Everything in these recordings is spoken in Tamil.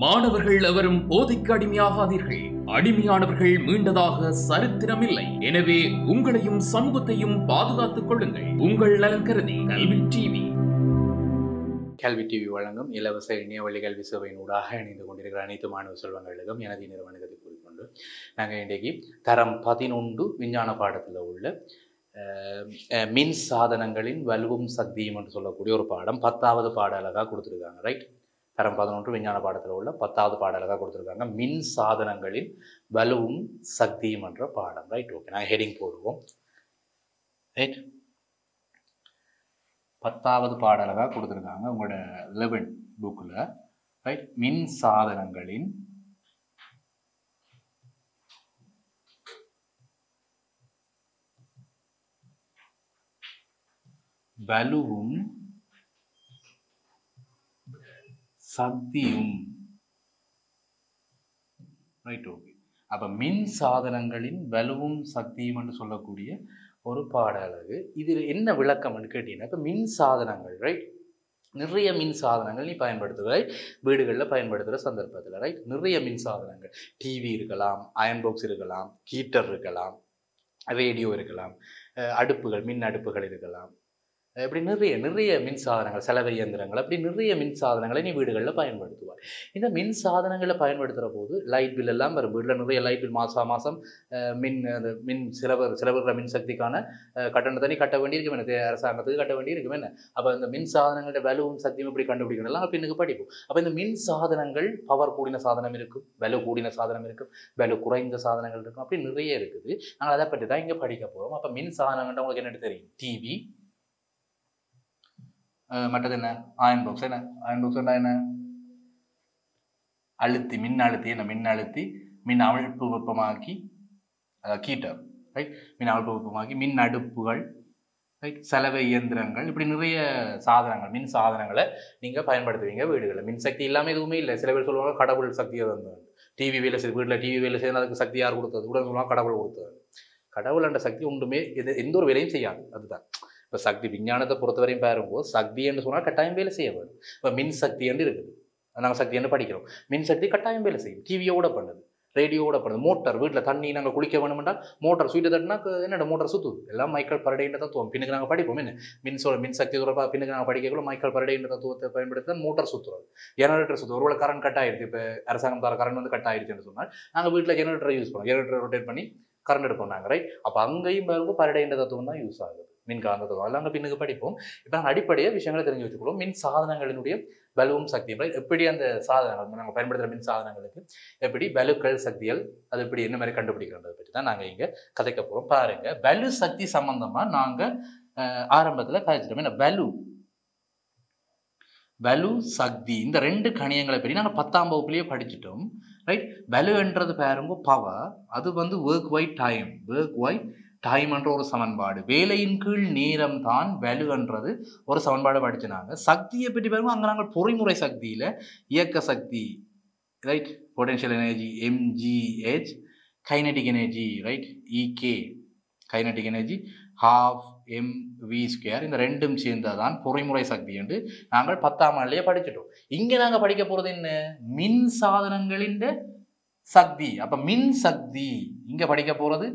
மாணவர்கள் எவரும் போதைக்கு அடிமையாகாதீர்கள். அடிமையானவர்கள் மீண்டதாக சரித்திரமில்லை. எனவே உங்களையும் சமூகத்தையும் பாதுகாத்துக் கொள்ளுங்கள். உங்கள் நலன் கருதி கல்வி டிவி. கல்வி டிவி வழங்கும் இலவச இணையவழி கல்வி சேவையின் ஊடாக இணைந்து கொண்டிருக்கிற அனைத்து மாணவ செல்வங்களுக்கும் எனது நிறுவனத்தை கூறிக்கொண்டு நாங்கள் இன்றைக்கு தரம் 11 விஞ்ஞான பாடத்தில் உள்ள மின் சாதனங்களின் வலுவும் சக்தியும் என்று சொல்லக்கூடிய ஒரு பாடம் 10வது பாட அழகாக கொடுத்துருக்காங்க. ரைட், தரம் 11 விஞ்ஞான பாடத்தில் உள்ள 10வது பாட அழகாக கொடுத்துருக்காங்க. மின் சாதனங்களின் வலுவும் சக்தியும் என்ற பாடம். ரைட், ஓகே, நாங்கள் ஹெடிங் போடுவோம். ரைட், 10வது பாட அழகாக கொடுத்துருக்காங்க உங்களோட 11 புக்கில். ரைட், மின் சாதனங்களின் வலுவும் சக்தியும். Right, okay. அப்ப மின் சாதனங்களின் வலுவும் சக்தியும் என்று சொல்லக்கூடிய ஒரு பாட அழகு. இதில் என்ன விளக்கம் கேட்டீங்கன்னா, இப்ப மின் சாதனங்கள், ரைட், நிறைய மின் சாதனங்கள் நீ பயன்படுத்துவாய் வீடுகளில் பயன்படுத்துகிற சந்தர்ப்பத்தில். ரைட், நிறைய மின் சாதனங்கள், டிவி இருக்கலாம், அயன் பாக்ஸ் இருக்கலாம், ஹீட்டர் இருக்கலாம், ரேடியோ இருக்கலாம், அடுப்புகள், மின் அடுப்புகள் இருக்கலாம், இப்படி நிறைய மின் சாதனங்கள், செலவு இயந்திரங்கள், அப்படி நிறைய மின் சாதனங்களை நீ வீடுகளில் பயன்படுத்துவார். இந்த மின் சாதனங்களை பயன்படுத்துகிற போது லைட் பில் எல்லாம் வரும். வீட்டில் நிறைய லைட் பில் மாதம் மின் செலவுகிற மின்சக்திக்கான கட்டணத்தை நீ கட்ட வேண்டியிருக்கும். எனக்கு அரசாங்கத்துக்கு கட்ட வேண்டியிருக்கும். என்ன அப்போ இந்த மின் சாதனங்களோட வலுவும் சக்தியும் இப்படி கண்டுபிடிக்கணும் பின்னுக்கு படிப்போம். அப்போ இந்த மின் சாதனங்கள் பவர் கூடின சாதனம் இருக்கும், வலு கூடின சாதனம் இருக்கும், வலு குறைந்த சாதனங்கள் இருக்கும், அப்படி நிறைய இருக்குது. நாங்கள் அதை பற்றி தான் இங்கே படிக்க போகிறோம். அப்போ மின் சாதனங்கள்ட்ட உங்களுக்கு என்னென்னு தெரியும்? டிவி, மற்றது என்ன? Iron box. என்ன அயன் பாக்ஸ் என்ன? அழுத்தி, மின் அழுத்தி, என்ன மின் அழுத்தி மின் அமிழ்ப்பு வெப்பமாக்கி, ஹீட்டர். ரைட், மின் அமிழ்ப்பு வெப்பமாக்கி, மின் அடுப்புகள், ரைட், செலவு இயந்திரங்கள், இப்படி நிறைய சாதனங்கள், மின் சாதனங்களை நீங்கள் பயன்படுத்துவீங்க வீடுகளில். மின் சக்தி இல்லாமல் எதுவுமே இல்லை. சில பேர் சொல்லுவாங்க கடவுள் சக்தியை வந்தது. டிவி வேலை செய்து வீட்டில் டிவி வேலை செய்யணும், அதுக்கு சக்தி யார் கொடுத்தது? உடனே சொல்லுவாங்க கடவுள் கொடுத்தது. கடவுள் என்ற சக்தி ஒன்றுமே எந்த ஒரு வேலையும் செய்யாது. அதுதான் இப்போ சக்தி. விஞ்ஞானத்தை பொறுத்தவரையும் பாருங்கோ, சக்தி என்று சொன்னால் கட்டாயம் வேலை செய்ய வேணும். இப்போ மின் சக்தி என்று இருக்குது, நாங்கள் சக்தி என்று படிக்கிறோம். மின் சக்தி கட்டாயம் வேலை செய்யும். டிவியோட பண்ணுது, ரேடியோட பண்ணுது, மோட்டார், வீட்டில் தண்ணி நாங்கள் குளிக்க வேணும்னா மோட்டார் சுவிட்டு தட்டினா என்னோட மோட்டார் சுற்றுது. எல்லாம் மைக்கேல் பரடேன்ற தத்துவம் பின்னுக்கு நாங்கள் படிப்போம். என்ன மின் சக்தி தொடர்பாக பின்னுக்கு நாங்கள் படிக்கக்குள்ள மைக்கேல் பரடேன்ற தத்துவத்தை பயன்படுத்தி தான் மோட்டார் சுற்றுறது, ஜெனரேட்டர் சுற்றுறது. ஒருவேளை கரண்ட் கட் ஆயிடுச்சு, இப்போ அரசாங்கம் தர கரண்ட் வந்து கட் ஆயிடுச்சுன்னு சொன்னால் நாங்கள் வீட்டில் ஜெனரேட்டரை யூஸ் பண்ணுவோம். ஜெனரேட்டரை ரொட்டேட் பண்ணி கரண்ட் எடுப்போம் நாங்கள். ரைட், அப்போ அங்கேயும் பாருங்க பரடேன்ற தத்துவம் தான் யூஸ் ஆகுது, மின்காந்த தத்துவம். அதெல்லாம் அங்கே பின்னுக்கு படிப்போம். இப்போ நாங்கள் அடிப்படையாக விஷயங்களை தெரிஞ்சு வச்சுக்கிறோம். மின் சாதனங்களினுடைய வலுவும் சக்தியும். ரைட், எப்படி அந்த சாதனங்கள் நாங்கள் பயன்படுத்துகிற மின் சாதனங்களுக்கு எப்படி வலுக்கள் சக்திகள் அது எப்படி என்ன மாதிரி கண்டுபிடிக்கிறதை பற்றி தான் நாங்கள் இங்கே கதைக்க போகிறோம். பாருங்க, வலு சக்தி சம்பந்தமாக நாங்கள் ஆரம்பத்தில் கதைச்சிட்டோம். என்ன வலு சக்தி, இந்த ரெண்டு கணியங்களை பற்றி நாங்கள் 10ஆம் வகுப்புலேயே படிச்சுட்டோம். ரைட், வலுன்றது பாருங்க பவர், அது வந்து ஒர்க் பை டைம் என்ற ஒரு சமன்பாடு. வேலையின் கீழ் நேரம் தான் வலு என்றது ஒரு சமன்பாடு படிச்சுனாங்க. சக்தியை பற்றி பாருங்க, அங்கே நாங்கள் பொறிமுறை சக்தியில் இயக்க சக்தி, right, potential energy mgh, kinetic energy, right, ek, kinetic energy ½ mv², இந்த ரெண்டும் சேர்ந்ததான் பொறிமுறை சக்தி என்று நாங்கள் 10ஆம் ஆண்டிலேயே படிச்சுட்டோம். இங்கே நாங்கள் படிக்க போகிறது என்ன? மின் சாதனங்களின் சக்தி. அப்போ மின் சக்தி இங்கே படிக்க போகிறது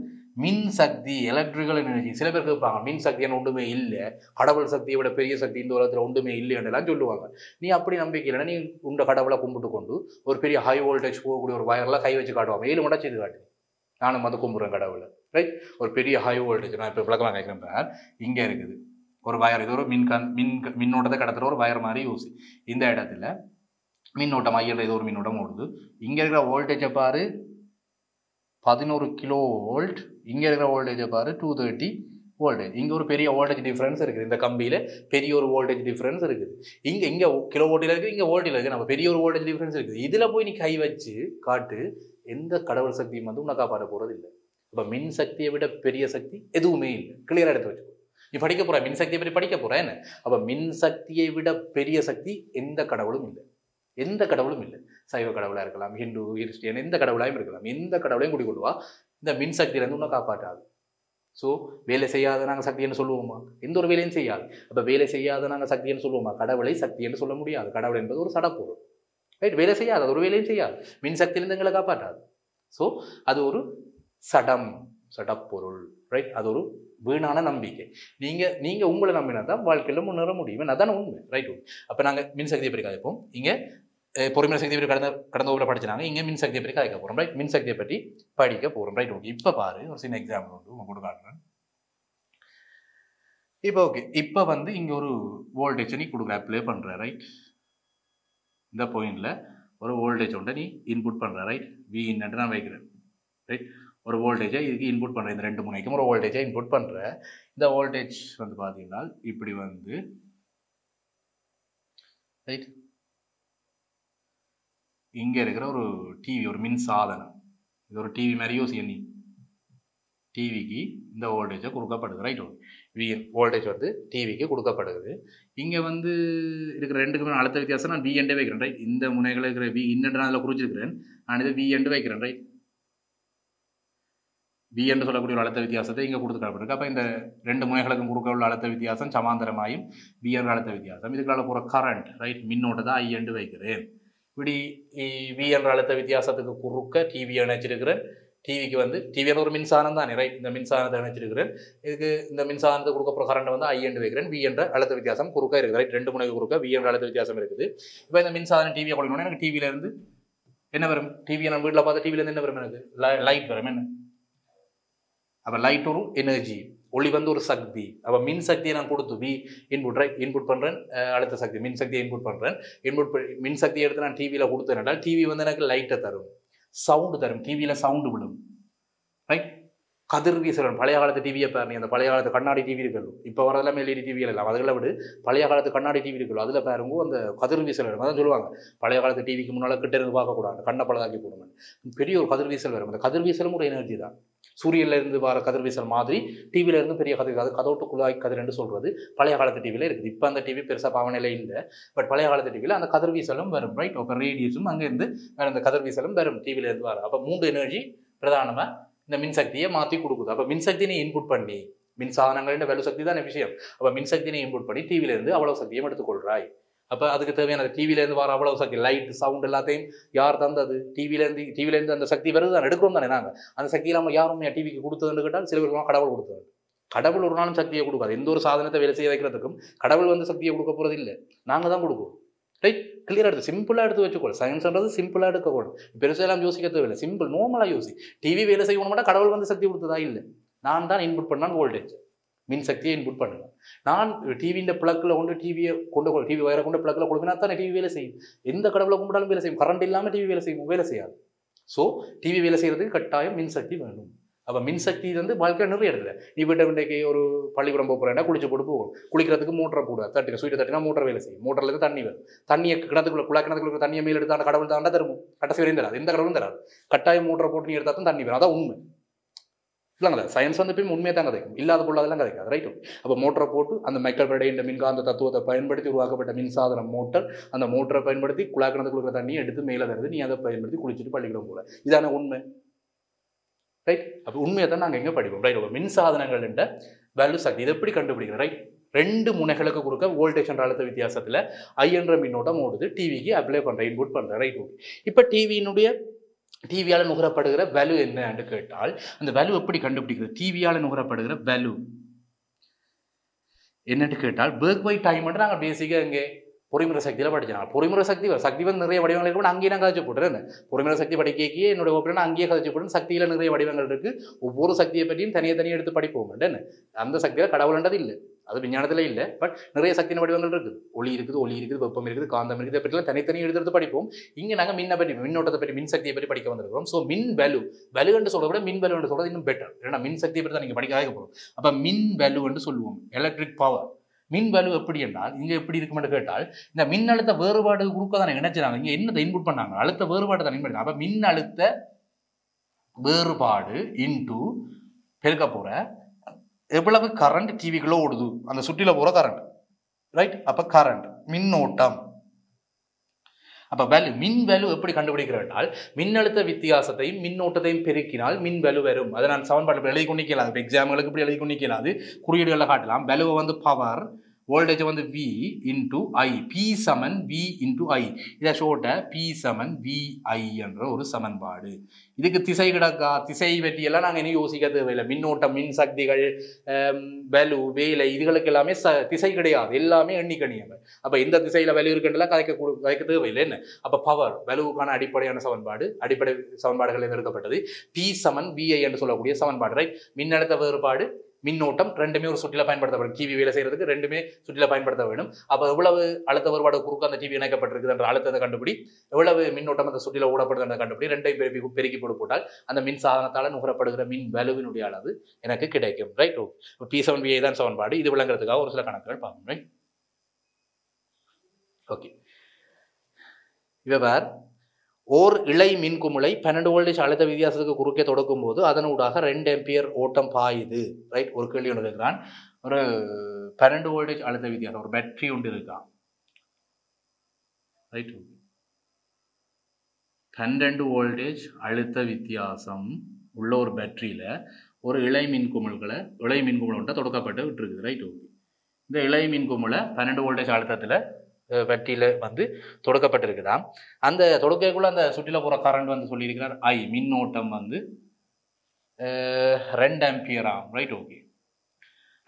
மின் சக்தி, எலக்ட்ரிக்கல் எனர்ஜி. சில பேர் கேட்பாங்க மின் சக்தின்னு ஒன்றுமே இல்லை, கடவுள் சக்தியை விட பெரிய சக்தி இந்த உலகத்தில் ஒன்றுமே இல்லைன்றெல்லாம் சொல்லுவாங்க. நீ அப்படி நம்பிக்கை இல்லைன்னா நீ உண்ட கடவுளை கும்பிட்டு கொண்டு ஒரு பெரிய ஹை வோல்டேஜ் போகக்கூடிய ஒரு வயர்லாம் கை வச்சு காட்டுவாங்க. 7 மடை செய்து காட்டு, நானும் வந்து கும்பிட்றேன் கடவுளை. ரைட், ஒரு பெரிய ஹை வோல்டேஜ், நான் இப்போ விளக்கமாக கேட்குறேன். இங்கே இருக்குது ஒரு வயர், இது ஒரு மின்னோட்டத்தை கடத்துகிற ஒரு வயர் மாதிரி யூஸ். இந்த இடத்துல மின்னோட்டம் ஐயர் இது ஒரு மின்னோட்டம் ஓடுது. இங்கே இருக்கிற வோல்டேஜை பாரு 11 கிலோ வோல்ட், இங்கே இருக்கிற வோல்டேஜை பாரு 230 வோல்டேஜ். இங்கே ஒரு பெரிய வோல்டேஜ் டிஃப்ரென்ஸ் இருக்குது. இந்த கம்பியில் பெரிய ஒரு வோல்டேஜ் டிஃப்ரென்ஸ் இருக்குது. இங்கே கிலோ வோல்ட்டில் இருக்குது, இங்கே வோல்ட்டில் இருக்குது. நம்ம பெரிய ஒரு வோல்டேஜ் டிஃப்ரென்ஸ் இருக்குது. இதில் போய் நீ கை வச்சு காட்டு, எந்த கடவுள் சக்தியும் வந்து உன்னை காப்பாற்ற போகிறது இல்லை. இப்போ மின் சக்தியை விட பெரிய சக்தி எதுவுமே இல்லை. கிளியராக எடுத்து வச்சுக்கோ. நீ படிக்க போகிற மின் சக்தியை பற்றி படிக்க போகிற என்ன? அப்போ மின் சக்தியை விட பெரிய சக்தி எந்த கடவுளும் இல்லை. எந்த கடவுளும் இல்லை. சைவ கடவுளாக இருக்கலாம், ஹிந்து, கிறிஸ்டியன், எந்த கடவுளாயும் இருக்கலாம். எந்த கடவுளையும் கூட்டிக்கொள்வா இந்த மின்சக்தியிலேருந்து உன்னை காப்பாற்றாது. ஸோ வேலை செய்யாத நாங்கள் சக்தின்னு சொல்லுவோமா? எந்த ஒரு வேலையும் செய்யாது. அப்போ வேலை செய்யாத நாங்கள் சக்தின்னு சொல்லுவோமா? கடவுளை சக்தி என்று சொல்ல முடியாது. கடவுள் என்பது ஒரு சடப்பொருள். ரைட். வேலை செய்யாது, அது ஒரு வேலையும் செய்யாது, மின்சக்தியிலிருந்து எங்களை காப்பாற்றாது. ஸோ அது ஒரு சடப்பொருள். ரைட். அது ஒரு வீணான நம்பிக்கை. நீங்க உங்களை நம்பினா தான் வாழ்க்கையில முன்னேற முடியும். அதான் உண்மை. ரைட். அப்ப நாங்க மின்சக்தியை பற்றி கதைப்போம். இங்க பொறிமுறை சக்தியை பற்றி கடந்த ஊரில் படிச்சாங்க. இங்க மின்சக்தியை பற்றி கதைக்க போறோம். ரைட். மின்சக்தியை பற்றி படிக்க போறோம். ரைட். ஓகே. இப்ப பாரு, ஒரு சின்ன எக்ஸாம்பிள் உண்டு உங்களுக்கு காட்டுறேன். இப்போ ஓகே, இப்போ வந்து இங்க ஒரு வோல்டேஜ் நீ கொடுக்குற, அப்ளை பண்ற. ரைட். இந்த பாயிண்ட்ல ஒரு வோல்டேஜ் உண்டு நீ இன்புட் பண்ற. ரைட். வி இன்னட்டு நான் வைக்கிறேன். ரைட். ஒரு வோல்டேஜை இதுக்கு இன்புட் பண்ற, இந்த ரெண்டு முனைக்கும் ஒரு வோல்டேஜை இன்புட் பண்ற. இந்த வோல்டேஜ் வந்து பாத்தீங்கன்னா இப்படி வந்து ரைட், இங்க இருக்கிற ஒரு டிவி, ஒரு மின் சாதனம், இது ஒரு டிவி மாதிரி யோசிக்க நீ. டிவிக்கு இந்த வோல்டேஜை கொடுக்கப்படுது. ரைட். வி வோல்டேஜ் வந்து டிவிக்கு கொடுக்கப்படுது. இங்கே வந்து இருக்கிற ரெண்டுக்குமே அழுத்த வித்தியாசம் நான் வி எண்டே வைக்கிறேன். ரைட். இந்த முனைகளை இருக்கிற வி இன்னட்டு நான் அதில் குறிச்சிருக்கிறேன். நான் இதை வி எண்டு வைக்கிறேன். ரைட். வி என்று சொல்லக்கூடிய ஒரு அழுத்த வித்தியாசத்தை இங்கே கொடுத்துக்கப்பட்டிருக்கு. அப்போ இந்த ரெண்டு முனைகளுக்கும் கொடுக்க உள்ள அழுத்த வித்தியாசம் சமாந்தரமாயும் வி என்ற அழுத்த வித்தியாசம். இதுக்குள்ள போகிற கரண்ட், ரைட், மின்னோட்டத்தை ஐ எண்டு வைக்கிறேன். இப்படி வி என்ற அழுத்த வித்தியாசத்துக்கு குறுக்க டிவி இணைச்சிருக்கிறேன். டிவிக்கு வந்து டிவியான ஒரு மின்சாரம் தானே. ரைட். இந்த மின்சாரத்தை இணைச்சிருக்கிறேன். இதுக்கு இந்த மின்சாரத்தை கொடுக்க கரண்ட் வந்து ஐ எண்டு வைக்கிறேன். வி என்ற அழுத்த வித்தியாசம் குறுக்க இருக்குது. ரைட். ரெண்டு முனைக்கு குறுக்க வி என்ற அழுத்த வித்தியாசம் இருக்குது. இப்போ இந்த மின்சாரம் டிவியை கொடுக்கணும்னா எனக்கு டிவியில இருந்து என்ன வரும்? டிவியை நான் வீட்டில் பார்த்த டிவியில இருந்து என்ன வரும்? எனக்கு லைட் வரும். என்ன? அப்போ லைட் ஒரு எனர்ஜி, ஒளி வந்து ஒரு சக்தி. அப்போ மின் சக்தியை நான் கொடுத்து வி இன்புட், ரைட், இன்புட் பண்ணுறேன். அடுத்த சக்தி மின் சக்தியை இன்புட் பண்ணுறேன். மின் சக்தியை எடுத்து நான் டிவியில் கொடுத்தேன். டிவி வந்து எனக்கு லைட்டை தரும், சவுண்டு தரும். டிவியில் சவுண்டு விடும். ரைட். கதிர்வீசல். பழைய காலத்து டிவியை பாருங்க, அந்த பழைய காலத்து கண்ணாடி டிவி இருக்கணும். இப்போ வரதெல்லாம் எல்இடி டிவிகள் எல்லாம் அதுகளை விட பழைய காலத்து கண்ணாடி டிவி இருக்கணும். அதில் பாருங்க அந்த கதிர்வீசல் வரும். அதான் சொல்லுவாங்க, பழைய காலத்து டிவிக்கு முன்னால் கிட்ட இருந்து பார்க்கக்கூடாது, கண்ணை பழதாக்கி போடணும். பெரிய ஒரு கதிர்வீசல் வரும். அந்த கதிர்வீசலும் ஒரு எனர்ஜி தான். சூரியன்ல இருந்து வர கதிர்வீசல் மாதிரி டிவியில இருந்து பெரிய கதிர், அது கதோட்டு குழாய் கதிர் என்று சொல்றது பழைய காலத்து டிவியில இருக்குது. இப்போ அந்த டிவி பெருசா பாவனையில இல்லை. பட் பழைய காலத்து டிவியில அந்த கதிர்வீசலும் வரும். ரைட். அப்போ ரேடியஸும் அங்கேருந்து அந்த கதிர்வீசலும் வரும் டிவியில இருந்து வர. அப்போ மூன்று எனர்ஜி பிரதானமா இந்த மின்சக்தியை மாற்றி கொடுக்குது. அப்போ மின்சக்தியை இன்புட் பண்ணி, மின்சாதனங்களின் வலு சக்தி தான் விஷயம். அப்போ மின்சக்தியை இன்புட் பண்ணி டிவியில இருந்து அவ்வளவு சக்தியும் எடுத்துக்கொள்றாய். அப்போ அதுக்கு தேவையான டிவியில இருந்து வர அவ்வளவு சக்தி, லைட், சவுண்ட் எல்லாத்தையும் யார் தந்தது? டிவியில இருந்து அந்த சக்தி வருது தான், எடுக்கிறோம் தானே நாங்க. அந்த சக்தியை நம்ம யாரும் டிவிக்கு கொடுத்ததுன்னு கேட்டால் சில பேர் கடவுள் கொடுத்தது. கடவுள் ஒரு நாளும் சக்தியை கொடுக்காது. எந்த ஒரு சாதனத்தை வேலை செய்ய வைக்கிறதுக்கும் கடவுள் வந்து சக்தியை கொடுக்க போறது இல்லை, நாங்க தான் கொடுப்போம். ரைட். கிளியரா எடுத்து சிம்பிளா எடுத்து வச்சுக்கோள். சயின்ஸ்ன்றது சிம்பிளா எடுக்கக்கூடும். பெருசெல்லாம் யோசிக்க தேவையில்லை, சிம்பிள் நார்மலா யோசி. டிவி வேலை செய்யணும், கடவுள் வந்து சக்தி கொடுத்ததா இல்லை, நான் தான் இன்புட் பண்ணான் வோல்டேஜ், மின் சக்தியை இன்புட் பண்ணுவேன். நான் டிவியின் பிளக்கில் கொண்டு டிவி வயரை கொண்டு பிளக்கில் கொடுக்கணும் தானே டிவி வேலை செய்யும். எந்த கடவுளை கும்பிட்டாலும் வேலை செய்யும். கரண்ட் இல்லாமல் டிவி வேலை செய்யும், வேலை செய்யாது. ஸோ டிவி வேலை செய்யறதுக்கு கட்டாயம் மின்சக்தி வேணும். அப்போ மின்சக்தி வந்து வாழ்க்கை நிறைய இடத்துல. நீ வீட்டை இன்றைக்கு ஒரு பள்ளிக்கூடம் போகிறேன்னா குளிச்சு போட்டு போகும். குளிக்கிறதுக்கு மோட்டரை போட தட்டின ஸ்வீட்டை தட்டினா மோட்டர் வேலை செய்யும். மோட்டர்ல இருந்து தண்ணி வரும். தண்ணியை கிணத்துக்குள்ள குழா கிணத்துக்குள்ள தண்ணியை மேல் எடுத்து அந்த கடவுள் தாண்டா தரும். கடைசி வரையும் தராது, எந்த கடவுளும் தராது. கட்டாயம் மோட்டரை போட்டு நீ எடுத்தா தான் தண்ணி வரும். அதான் உண்மை இல்லைங்களா? சயின்ஸ் வந்து போய் உண்மையை தான் கதைக்கும், இல்லாத பொருளாதெல்லாம் கதைக்காது. ரைட்டு. அப்போ மோட்டரை போட்டு அந்த மைக்கேல் ஃபாரடே இந்த மின்காந்த தத்துவத்தை பயன்படுத்தி உருவாக்கப்பட்ட மின்சாதனம் மோட்டர். அந்த மோட்டரை பயன்படுத்தி குழா கிணத்துக்குள்ள இருக்கிற தண்ணியை எடுத்து மேலே தருது. நீ அதை பயன்படுத்தி குளிச்சுட்டு பள்ளிக்கூடம் போல. இதான உண்மை. ரைட். அப்போ உண்மையை தான் நாங்கள் எங்கே படிப்போம். ரைட். மின்சாதனங்கள் என்ற வேல்யூ சக்தி இதை எப்படி கண்டுபிடிக்கிறோம்? ரைட். ரெண்டு முனைகளுக்கு கொடுக்க வோல்டேஜ் என்ற அழுத்த வித்தியாசத்தில் ஐ என்ற மின்னோட்டம் ஓடுது. டிவிக்கு அப்ளை பண்ணுறேன், இன்புட் பண்ணுறேன். ரைட். ஓகே. இப்போ டிவியால் நுகரப்படுகிற வேல்யூ என்னன்னு கேட்டால் அந்த வேல்யூ எப்படி கண்டுபிடிக்கிறது? டிவியால் நுகரப்படுகிற வேல்யூ என்னன்னு கேட்டால் பேர்க் பை டைம் மட்டும் நாங்கள் பேசிக்காக இங்கே பொறிமுறை சக்தியில் படிச்சாங்க. பொறிமுறை சக்தி வந்து நிறைய வடிவங்கள் இருக்கு. அங்கேயே நான் கதைச்சு போட்டுறேன். பொறிமுறை சக்தி படிக்கையே என்னோட ஓப்பனா அங்கேயே கதைச்சு போட்டு சக்தியில் நிறைய வடிவங்கள் இருக்கு. ஒவ்வொரு சக்தியை பற்றியும் தனியாக எடுத்து படிப்போம். அந்த சக்தியில் கடவுள்ன்றது இல்லை, அது விஞ்ஞானத்தில் இல்லை. பட் நிறைய சக்தியின் வடிவங்கள் இருக்குது. ஒளி இருக்குது, வெப்பம் இருக்குது, காந்தம் இருக்குது. இதை பற்றிலாம் தனித்தனியாக எடுத்து படிப்போம். இங்கே நாங்கள் மின்னோட்டத்தை பற்றி, மின் சக்தியை பற்றி படிக்க வந்திருக்கிறோம். ஸோ மின் வேல்யூ என்று சொல்றத விட மின் வேல்யூ என்று சொல்றது இன்னும் பெட்டர். ஏன்னா மின் சக்தியை பற்றி தான் நீங்கள் படிக்க போகிறோம். அப்போ மின் வேல்யூ என்று சொல்லுவோம். Electric power. மின் வேல்யூ எப்படி என்றால் இங்க எப்படி இருக்குமென்று கேட்டால் இந்த மின் அழுத்த வேறுபாடு குறுக்க தானே இணைச்சாங்க. இங்க என்னதை இன்புட் பண்ணாங்க? அழுத்த வேறுபாடு தான் இன்புட். அப்ப மின் அழுத்த வேறுபாடு இன்டு பெருக்க போற எவ்வளவு கரண்ட் டிவிக்குள்ள ஓடுது, அந்த சுற்றில போற கரண்ட். ரைட். அப்ப கரண்ட் மின்னோட்டம். அப்ப வேல்யூ, மின் வேல்யூ எப்படி கண்டுபிடிக்கிறால் மின்னழுத்த வித்தியாசத்தையும் மின்னோட்டத்தையும் பெருக்கினால் மின் வேல்யூ வரும். அதை நான் சமன்பாட்டில் எழுதி கொண்டிக்கலாது. எக்ஸாம்களுக்கு இப்படி எழுதி கொண்டிக்கலாது, குறியீடுகளில் காட்டலாம். வேல்யூவை வந்து பவர் வோல்டேஜ் வந்து V இன்டு I, P சமன் V இன்டு I. இதை ஷோர்ட்ட P சமன் VI என்ற ஒரு சமன்பாடு. இதுக்கு திசை கிடக்கா, திசை பற்றியெல்லாம் நாங்கள் இனி யோசிக்க தேவையில்லை. மின்னோட்டம், மின் சக்திகள், வேலு, வேலை, இதுகளுக்கு எல்லாமே திசை கிடையாது, எல்லாமே எண்ணிக்கணியங்கள். அப்போ எந்த திசையில் வேல்யூ இருக்குன்றலாம் கதைக்க தேவையில்லை. என்ன அப்போ பவர் வேலுவுக்கான அடிப்படையான சமன்பாடு, அடிப்படை சமன்பாடுகள் எடுக்கப்பட்டது P சமன் VI என்று சொல்லக்கூடிய சமன்பாடு. ரைட், மின்னழுத்த வேறுபாடு, மின்னோட்டம் ரெண்டுமே ஒரு சுற்றில பயன்படுத்தப்படும். டிவி வேலை செய்யறதுக்கு ரெண்டுமே சுற்றில பயன்படுத்த வேண்டும். அப்போ எவ்வளவு அழுத்த வேறுபாடு குறுக்க அந்த டிவி இணைக்கப்பட்டிருக்குது என்ற அழுத்தத்தை கண்டுபிடி, எவ்வளவு மின்னோட்டம் அந்த சுற்றில ஓடப்படுது என்ற கண்டுபிடி, ரெண்டையும் பெருக்கி போட்டால் அந்த மின் சாதனத்தால் நுகரப்படுகிற மின் வேலுவினுடைய அளவு எனக்கு கிடைக்கும். Right, okay. P7VI தான் சமன்பாடு. இது விளங்குறதுக்காக ஒரு சில கணக்குகள் பார்க்கணும். Right, okay. இவர் ஓர் இழை மின்குமிழை 12 வோல்டேஜ் அழுத்த வித்தியாசத்துக்கு குறுக்கே தொடக்கும் போது அதனூடாக 2 ஆம்பியர் ஓட்டம் பாயுது. ரைட், ஒரு கேள்வி ஒன்று கேட்கிறான். ஒரு 12 வோல்டேஜ் அழுத்த வித்தியாசம், ஒரு பேட்டரி ஒன்று இருக்கான். ரைட், 12 வோல்டேஜ் அழுத்த வித்தியாசம் உள்ள ஒரு பேட்டரியில ஒரு இழை மின்குமிழை ஒன்றை தொடக்கப்பட்டு விட்டுருக்குது. Right, okay. இந்த இழை மின்குமிழை 12 வோல்டேஜ் அழுத்தத்தில் பேட்டரியில வந்து தொடக்கப்பட்டிருக்குதான். அந்த தொடக்கக்குள்ள அந்த சுற்றில போற கரண்ட் வந்து சொல்லியிருக்கிறார் I, மின்னோட்டம் வந்து 2 ஆம்பியர் ஆகும். Right, okay.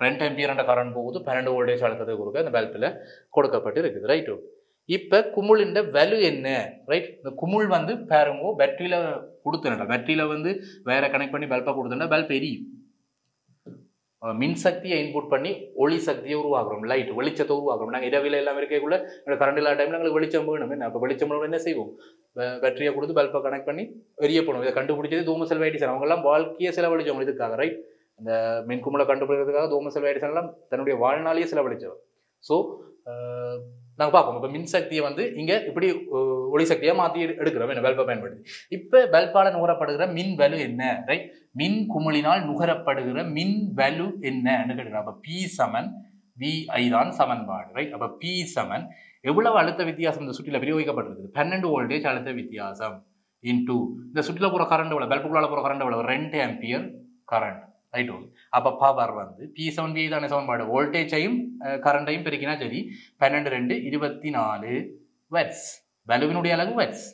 2 ஆம்பியர் என்ற கரண்ட் போகுது 12 வோல்டேஜ் அழுத்தத்தை கொடுக்க அந்த பல்பில் கொடுக்கப்பட்டு இருக்குது. Right, okay. இப்போ குமுளின் வேல்யூ என்ன? ரைட், இந்த குமுள் வந்து பாருங்க பேட்டரியில கொடுத்துனா, பேட்டரியில வந்து வேற கனெக்ட் பண்ணி பல்பை கொடுத்துனா பல்ப் எரியும். மின்சக்தியை இன்புட் பண்ணி ஒளி சக்தியை உருவாக்குறோம், லைட் வெளிச்சத்தை உருவாக்குறோம். நாங்கள் இரவில் எல்லாம் இருக்கக்குள்ள கரண்ட் இல்லாத டைம்ல எங்களுக்கு வெளிச்சம் வேணும். என்ன அப்போ வெளிச்சம் என்ன செய்வோம்? பேட்டரியை கொடுத்து பல்பை கனெக்ட் பண்ணி எரிய போகணும். இதை கண்டுபிடிச்சது தூமசெல் வைடிசன். அவங்க எல்லாம் வாழ்க்கையை செலவழிச்சவங்க இதுக்காக. ரைட், இந்த மின்குமிழை கண்டுபிடிக்கிறதுக்காக தூமசெல் வைடிசன் எல்லாம் தன்னுடைய வாழ்நாளையே செலவழிச்சவர். ஸோ நாங்கள் பார்ப்போம். இப்போ மின்சக்தியை வந்து இங்கே இப்படி ஒளி சக்தியை மாற்றி எடுக்கிறோம் என்ன பல்பை பயன்படுத்தி. இப்போ பல்பால் நுகரப்படுகிற மின் வேல்யூ என்ன? ரைட், மின் குமிழினால் நுகரப்படுகிற மின் வேல்யூ என்னன்னு கேட்கிறோம். அப்போ P சமன் VI தான் சமன்பாடு. ரைட், அப்போ P சமன் எவ்வளவு அழுத்த வித்தியாசம் இந்த சுற்றில பிரயோகிக்கப்பட்டிருக்குது? 12 வோல்டேஜ் அழுத்த வித்தியாசம் இன்டூ இந்த சுற்றில போகிற கரண்ட் எவ்வளோ, பல்புக்குள்ளால போகிற கரண்ட் எவ்வளோ? 2 ஆம்பியர் கரண்ட். Right, okay. அப்போ பவர் வந்து P7VI தானே சமன்பாடு. வோல்டேஜையும் கரண்டையும் பெருக்கினா சரி 12 2 24 வாட்ஸ். வேல்யூவினுடைய அளவு வாட்ஸ்.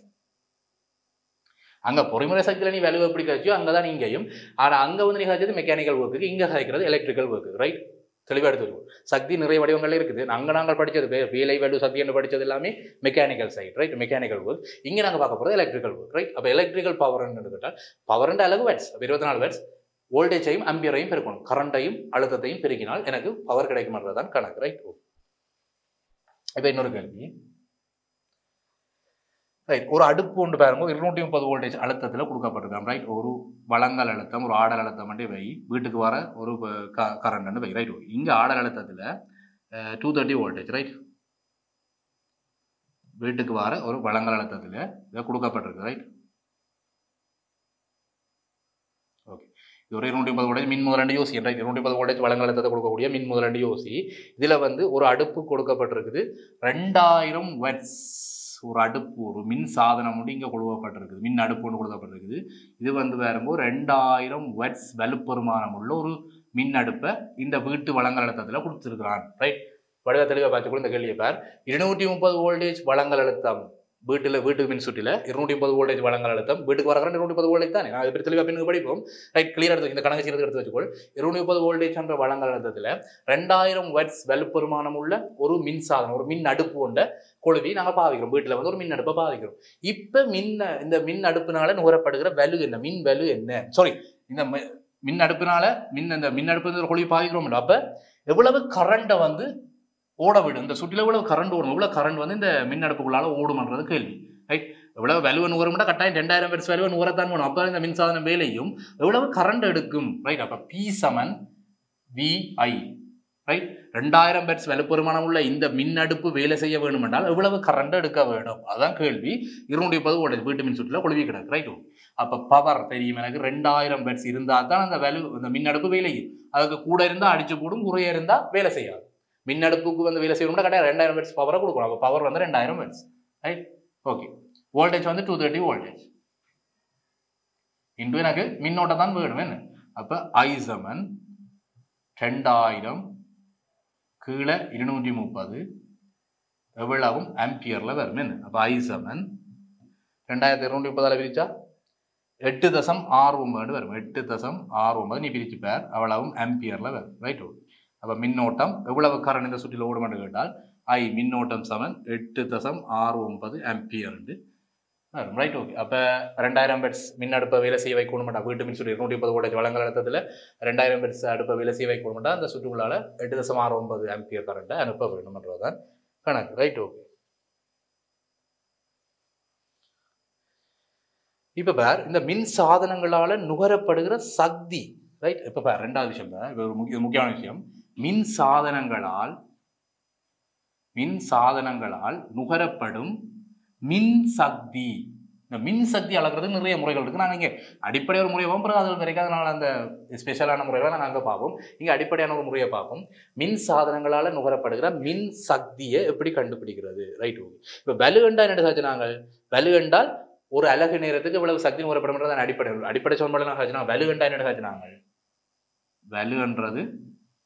அங்கே பொறிமுறை சக்தியில் நீ வேல்யூ எப்படி கிடைச்சியோ அங்கே தான் இங்கேயும். ஆனால் அங்கே வந்து நீ கிடைச்சது மெக்கானிக்கல் ஒர்க்கு, இங்கே கிடைக்கிறது எலக்ட்ரிக்கல் ஒர்க்கு. ரைட், தெளிவாக எடுத்துருவோம். சக்தி நிறைய வடிவங்கள் இருக்குது. அங்கே நாங்கள் படித்தது வேலை வேல்யூ சக்தி என்று படித்தது எல்லாமே mechanical side. Right, mechanical work. இங்கே நாங்கள் பார்க்க போகிறது எலக்ட்ரிக்கல் ஒர்க். ரைட், அப்போ எலக்ட்ரிக்கல் பவர்ன்னு கேட்டால் பவர்ன்ற அளவு வாட்ஸ். அப்போ 24 வாட்ஸ். வோல்டேஜையும் அம்பியரையும் பெருக்கணும், கரண்டையும் அழுத்தத்தையும் பெருக்கினால் எனக்கு பவர் கிடைக்கும்ன்றதான் கணக்கு. ரைட், இப்போ இன்னொரு கேள்வி. ரைட், ஒரு அடுப்பு ஒன்று பாருங்க 230 வோல்டேஜ் அழுத்தத்தில் கொடுக்கப்பட்டிருக்காங்க. ரைட், ஒரு வழங்கல் அழுத்தம், ஒரு ஆடல் அழுத்தம் மட்டும் வை, வீட்டுக்கு வர ஒரு கரண்ட் வை. ரைட், இங்கே ஆடல் அழுத்தத்தில் 230 வோல்டேஜ். ரைட், வீட்டுக்கு வர ஒரு வழங்கல் அழுத்தத்தில் இதை கொடுக்கப்பட்டிருக்கு. Right, okay. ஒரு 230 வோல்டேஜ் மின் முதலண்டு யோசி. 230 வோல்டேஜ் வழங்கல் அழுத்தத்தை கொடுக்கக்கூடிய மின் முதலண்டு யோசி. இதில் வந்து ஒரு அடுப்பு கொடுக்கப்பட்டிருக்குது 2000 வாட்ஸ். ஒரு அடுப்பு, ஒரு மின் சாதனம் மட்டும் இங்கே கொடுக்கப்பட்டிருக்குது, மின் அடுப்பு ஒன்று கொடுக்கப்பட்டிருக்குது. இது வந்து வேறும்போது 2000 வாட்ஸ் வலுப்பெருமானம் உள்ள ஒரு மின் அடுப்பை இந்த வீட்டு வழங்கல் அழுத்தத்தில் கொடுத்துருக்கிறான். ரைட், வடிவ தெளிவாக பார்த்துக்கூட இந்த கேள்வியை பார். 230 வோல்டேஜ் வழங்கல் அழுத்தம் வீட்டு மின் சுற்றில 230 வோல்டேஜ் வழங்கல் அழுத்தம், வீட்டுக்கு வர 230 வோல்டேஜ் தானே. நான் எப்படி தெளிவாக பின்னுக்கு படிப்போம். ரைட், கிளியர் எடுத்து இந்த கணக்கு செய்யறது எடுத்து வச்சுக்கோள். 230 வோல்டேஜ் என்ற வழங்கல் அழுத்தத்தில் 2000 வாட்ஸ் வலுப்பெருமானம் உள்ள ஒரு மின் சாதனம், ஒரு மின் அடுப்பு கொண்ட கொழுவி நாங்கள் பாவிக்கிறோம். வீட்டில் வந்து ஒரு மின் அடுப்பை பாவிக்கிறோம். இப்போ இந்த மின் அடுப்பினால நுகரப்படுகிற வேல்யூ என்ன? மின் வேல்யூ என்ன? சாரி, இந்த மின் அடுப்பினால இந்த மின் அடுப்பு கொழுவி பாவிக்கிறோம். அப்போ எவ்வளவு கரண்ட்டை வந்து ஓட விடும், இந்த சுற்றில எவ்வளவு கரண்ட் ஓடும், எவ்வளவு கரண்ட் வந்து இந்த மின் அடுப்புக்குள்ளால ஓடுமன்றது கேள்வி. ரைட், எவ்வளவு வேல்யூ நுகரும் கட்டாயம் 2000 வாட்ஸ் வேல்யூ நுகரத்தான் வேணும். அப்போ இந்த மின்சாதன வேலையும் எவ்வளவு கரண்ட் எடுக்கும். ரைட், அப்போ P சமன் VI. ரைட், 2000 வாட்ஸ் வலுப்பெருமானம் உள்ள இந்த மின் அடுப்பு வேலை செய்ய வேணும் என்றால் எவ்வளவு கரண்ட் எடுக்க வேணும், அதான் கேள்வி. 230 வோல்டேஜ் வீட்டு மின் சுற்றில கொழுவி கிடக்கு. ரைட், அப்போ பவர் தெரியும் எனக்கு. 2000 வாட்ஸ் இருந்தால் தான் அந்த வேல்யூ, இந்த மின் அடுப்பு வேலையும். அதுக்கு கூட இருந்தால் அடிச்சு போடும், குறைய இருந்தால் வேலை செய்யாது. மின் அடுப்புக்கு வந்து வேலை செய்யணும்னா கட்டாயம் 2000 வாட்ஸ் பவரை கொடுக்கணும். அப்போ பவர் வந்து 2000 வாட்ஸ். Right, okay. வோல்டேஜ் வந்து 230 வோல்டேஜ் இன்டு எனக்கு மின்னோட்டம் தான் வேணும். என்ன அப்போ I சமன் 2000 கீழே 230 எவ்வளவும் ஆம்பியரில் வரும் என்ன. அப்போ I சமன் 2230 பிரிச்சா 8.69 வரும். 8.69 நீ பிரிச்சு பேர் அவ்வளவும் ஆம்பியரில் வரும். ரைட். அப்போ மின்னோட்டம் எவ்வளவு கரண்ட் இந்த சுற்றில் ஓடுமென்று கேட்டால் I மின்னோட்டம் சமன் 8.69 ஆம்பியர் வரும். ரைட். ஓகே. அப்போ 2000 பெட்ஸ் மின் அடுப்பை வேலை செய்ய வைக்கணும் மாட்டா. வீட்டு மின் சுற்றி 230 வோல்டேஜ் வழங்கல் அழுத்தத்தில் 2000 பெட்ஸ் அடுப்பை வேலை செய்ய வைக்கணும் மாட்டா. அந்த சுற்றுக்குள்ளால 8.69 ஆம்பியர் கரண்ட்டை அனுப்ப வேணும்ன்றதான் கணக்கு. ரைட். ஓகே. இப்போ பார் இந்த மின் சாதனங்களால் நுகரப்படுகிற சக்தி. ரைட். இப்போ பார் ரெண்டாவது விஷயம் தான் இப்போ முக்கியமான விஷயம். மின் சாதனங்களால் நுகரப்படும் மின் சக்தி. இந்த மின் சக்தி அளக்கிறதுக்கு நிறைய முறைகள் இருக்குது. நாங்கள் இங்கே அடிப்படையான ஒரு முறையை பார்ப்போம். அதில் வரைக்கும் அதனால் அந்த ஸ்பெஷலான முறைகளை நாங்கள் அங்கே பார்ப்போம். இங்கே அடிப்படையான ஒரு முறையை பார்ப்போம். மின் சாதனங்களால் நுகரப்படுகிற மின் சக்தியை எப்படி கண்டுபிடிக்கிறது. ரைட். ஓகே. இப்போ பலு என்றால் என்ன சாச்சு நாங்கள் பலு என்றால் ஒரு அலகு நேரத்துக்கு இவ்வளவு சக்தி நுகரப்படும் அடிப்படை சமன்பாடு சாச்சுனா பலு என்றால் என்ன சாச்சு நாங்கள் பலு என்றது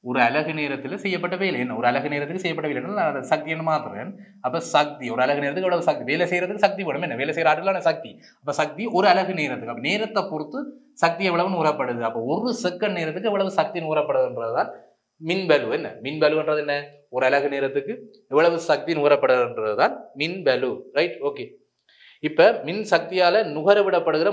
ஒரு அலகு நேரத்தில் செய்யப்பட்ட வேலை. என்ன ஒரு அலகு நேரத்துக்கு செய்யப்பட்ட வேலை சக்தி என்ன மாத்துறேன். அப்ப சக்தி ஒரு அலகு நேரத்துக்கு எவ்வளவு சக்தி வேலை செய்யறதுக்கு சக்தி வேணும். என்ன வேலை செய்யற ஆற்றலான சக்தி. அப்ப சக்தி ஒரு அலகு நேரத்துக்கு அப்ப நேரத்தை பொறுத்து சக்தி எவ்வளவு நுகரப்படுது. அப்ப ஒரு செகண்ட் நேரத்துக்கு எவ்வளவு சக்தி நுகரப்படுதுன்றதுதான் மின் பலு. என்ன மின் பலுன்றது என்ன ஒரு அலகு நேரத்துக்கு எவ்வளவு சக்தி நுகரப்படுதுன்றதுதான் மின் பலு. ரைட். ஓகே. இப்ப மின் சக்தியால நுகரவிடப்படுகிற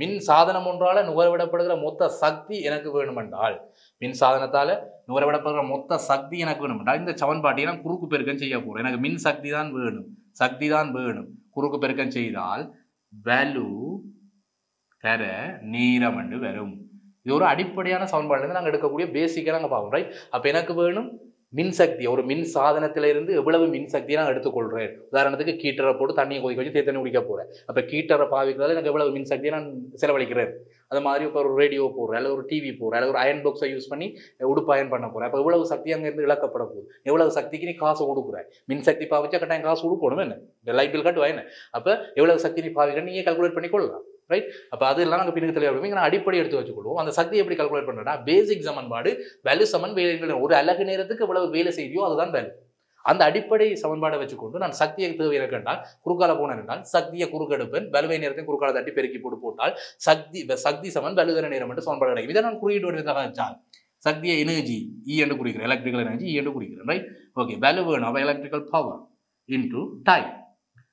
மின் சாதனம் ஒன்றால நுகரவிடப்படுகிற மொத்த சக்தி எனக்கு வேணுமென்றால் மின் சாதனத்தால நுகரவிடப்படுகிற மொத்த சக்தி எனக்கு வேணுமென்றால் இந்த சமன்பாட்டை நான் குறுக்கு பெருக்கம் செய்ய போறேன். எனக்கு மின் சக்தி தான் வேணும். குறுக்கு பெருக்கம் செய்தால் வேல்யூ தர நேரம் என்று வரும். இது ஒரு அடிப்படையான சமன்பாடுல இருந்து நாங்கள் எடுக்கக்கூடிய பேசிக்கா நாங்கள் பார்ப்போம். ரைட். அப்ப எனக்கு வேணும் மின்சக்தி. ஒரு மின் சாதனத்தில இருந்து எவ்வளவு மின்சக்தியை நான் எடுத்துக்கொள்றேன். உதாரணத்துக்கு கீட்டரை போட்டு தண்ணியை கொதிக்க வச்சு தேத்தண்ணி குடிக்க போறேன். அப்ப கீட்டரை பாவிக்கிறதால எனக்கு எவ்வளவு மின்சக்தியை நான் செலவழிக்கிறேன். அது மாதிரி இப்போ ஒரு ரேடியோ போடுறேன், அல்லது ஒரு டிவி போடுறேன், அல்லது ஒரு அயன் பாக்ஸை யூஸ் பண்ணி உடுப்பு அயன் பண்ண போறேன். அப்போ எவ்வளவு சக்தி அங்கேருந்து இழக்கப்பட போகுது. எவ்வளவு சக்திக்கு நீ காசு கொடுக்குறேன். மின்சக்தி பாவிச்சா கட்டாயம் காசு கொடுக்கணும். என்ன இந்த லைட் பில் கட்டுவா என்ன. அப்போ எவ்வளவு சக்தி நீ பாவிக்கிற நீங்க கால்குலேட் பண்ணி கொள்ளலாம். ரைட். அப்போ அதெல்லாம் நாங்கள் பின்னுக்கு தெளிவாக நான் அடிப்படை எடுத்து வச்சுக்கொள்வோம். அந்த சக்தி எப்படி கால்குலேட் பண்ணுறா பேசிக் சமன்பாடு வேல்யூ சமன் வேலை. ஒரு அலகு நேரத்துக்கு எவ்வளவு வேலை செய்தியோ அதுதான் வேல்யூ. அந்த அடிப்படை சமன்பாடை வச்சுக்கொண்டு நான் சக்தியை தேவை எனக்கு என்றால் குறுக்கால போனேன் என்றால் சக்தியை குறுக்கெடுப்பேன். வலுவை நேரத்தையும் குறுக்கால தட்டி பெருக்கி போட்டால் சக்தி சமன் வலுதர நேரம் என்று சமன்பாடு கிடைக்கும். இதை நான் குறியீடு வடிவத்தாக சக்தியை எனர்ஜி இ என்று குறிக்கிறேன். எலக்ட்ரிக்கல் எனர்ஜி இ என்று குறிக்கிறேன். ரைட். ஓகே. வேல்யூ வேணும். அப்போ எலக்ட்ரிக்கல் பவர் இன்டு டைம்.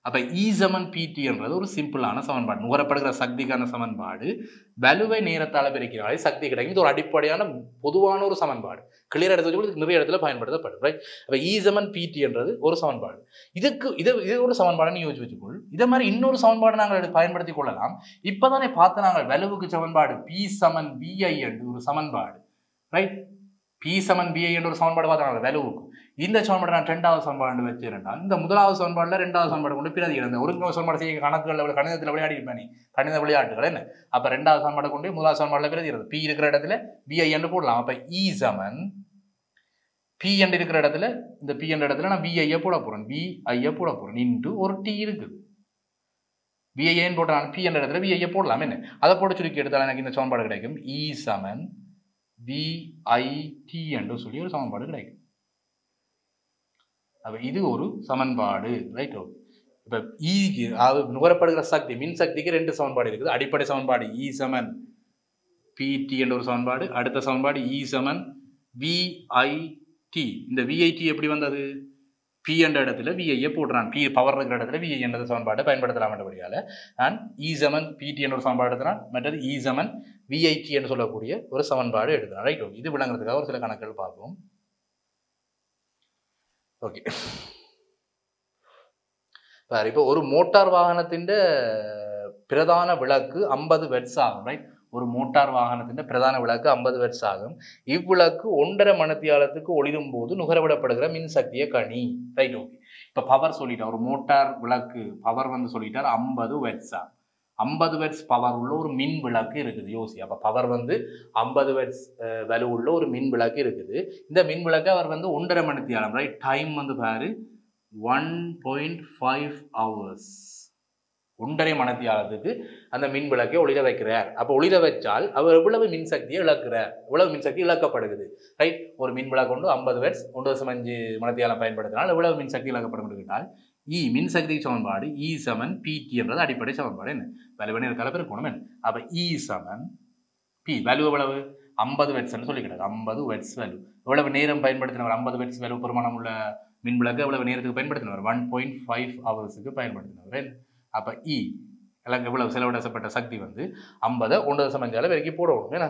அப்ப E சமன் PT என்றது ஒரு சிம்பிளான சமன்பாடு. நுகரப்படுகிற சக்திக்கான சமன்பாடு. வலுவை நேரத்தால பெருக்கினாலே சக்தி கிடைக்கும். இது ஒரு அடிப்படையான பொதுவான ஒரு சமன்பாடு. கிளியர் எடுத்து நிறைய இடத்துல பயன்படுத்தப்படும். ரைட். அப்ப E சமன் PT என்றது ஒரு சமன்பாடு. இது ஒரு சமன்பாடு யோசிச்சு வச்சுக்கொள். இதே மாதிரி இன்னொரு சமன்பாடு நாங்கள் பயன்படுத்தி கொள்ளலாம். இப்பதானே பார்த்து நாங்கள் வலுவுக்கு சமன்பாடு P சமன் BI என்று ஒரு சமன்பாடு. ரைட். P சமன் BI என்ற ஒரு சமன்பாடு பார்த்தாங்க வலுவுக்கு. இந்த சமன்பாடு நான் ரெண்டாவது சமன்பாடு வச்சிருந்தால் இந்த முதலாவது சமன்பாடுல ரெண்டாவது சமன்பாடு கொண்டு பிரதி இருந்தேன். ஒரு சமன்பாடு செய்ய கணக்குகள் கணிதத்தில் விளையாடி இருப்பேன். கணித விளையாட்டுகள் என்ன. அப்ப ரெண்டாவது சமன்பாடு கொண்டு முதலாவது சமன்பாடுல பிரதி இருந்தது. P இருக்கிற இடத்துல BI என்று போடலாம். அப்ப E சமன் P என்று இருக்கிற இடத்துல இந்த P என்ற இடத்துல நான் BI போட போறேன். BI போட போறேன் இன்டு ஒரு T இருக்குது. BI போட்டால் P என்ற இடத்துல BI போடலாம். என்ன அதை போட்டு சுருக்கி எடுத்தால் எனக்கு இந்த சமன்பாடு கிடைக்கும். E சமன் BIT என்று சொல்லி ஒரு சமன்பாடு கிடைக்கும். அப்ப இது ஒரு சமன்பாடு. ரைட். இப்ப ஈக்கு நுகரப்படுகிற சக்தி மின் சக்திக்கு ரெண்டு சமன்பாடு இருக்குது. அடிப்படை சமன்பாடு E சமன் PT என்ற ஒரு சமன்பாடு. அடுத்த சமன்பாடு E சமன் VIT. இந்த VIT எப்படி வந்தது. P என்ற இடத்துல VI போடுறான். P பவர் இருக்கிற இடத்துல VI என்ற சமன்பாட்டை பயன்படுத்தலாம் என்றபடியால நான் E சமன் PT என்ற ஒரு சமன்பாடு எடுத்துறான். மற்றது E சமன் VIT என்று சொல்லக்கூடிய ஒரு சமன்பாடு எடுத்துறான். ரைட். இது விளங்குறதுக்காக ஒரு சில கணக்குகள் பார்ப்போம். ஓகே. இப்போ ஒரு மோட்டார் வாகனத்தின் பிரதான விளக்கு 50 வாட்ஸ் ஆகும். ரைட். ஒரு மோட்டார் வாகனத்தின் பிரதான விளக்கு 50 வாட்ஸ் ஆகும். இவ்விளக்கு 1.5 மணித்தியாலத்துக்கு ஒளிரும் போது நுகரவிடப்படுகிற மின் சக்தியை கணி. ரைட். ஓகே. இப்ப பவர் சொல்லிட்டார். ஒரு மோட்டார் விளக்கு பவர் வந்து சொல்லிட்டார் 50 வாட்ஸ் ஆகும். 50 வாட்ஸ் பவர் உள்ள ஒரு மின் விளக்கு இருக்குது. யோசி. அப்ப பவர் வந்து 50 வாட்ஸ் வலு உள்ள ஒரு மின் விளக்கு இருக்குது. இந்த மின் விளக்கு அவர் வந்து 1.5 மணித்தியாலம். ரைட். டைம் வந்து பாரு 1.5 hours. 1.5 மணித்தியாலத்துக்கு அந்த மின் விளக்கை ஒளிர வைக்கிறார். அப்போ ஒளிர வச்சால் அவர் எவ்வளவு மின்சக்தியை இழக்கிறார், எவ்வளவு மின்சக்தி இழக்கப்படுகிறது. ரைட், ஒரு மின் விளக்கு கொண்டு 50 வாட்ஸ் 1.5 மணித்தியாலம் பயன்படுத்தினால் எவ்வளவு மின்சக்தி இழக்கப்படும் கேட்டால் மின்சக்தி சமன்பாடு E = PT என்றது அடிப்படை சமன்பாடு. என்ன வேல்யூ கலப்பு இருக்கணும். அப்ப E = P வேல்யூ எவ்வளவு 50 வாட்ஸ் சொல்லிக்கிறாங்க. 50 வாட்ஸ் வேல்யூ எவ்வளவு நேரம் பயன்படுத்தினவர் 50 வாட்ஸ் வேல்யூ பெருமானம் உள்ள மின் விளக்கு எவ்வளவு நேரத்துக்கு பயன்படுத்தினவர் 1.5 ஹவர்ஸுக்கு பயன்படுத்தினவர். அப்ப எல்லாம் எவ்வளவு செலவிடப்பட்ட சக்தி 50 1.5 வரைக்கும் போடணும். ஏன்னா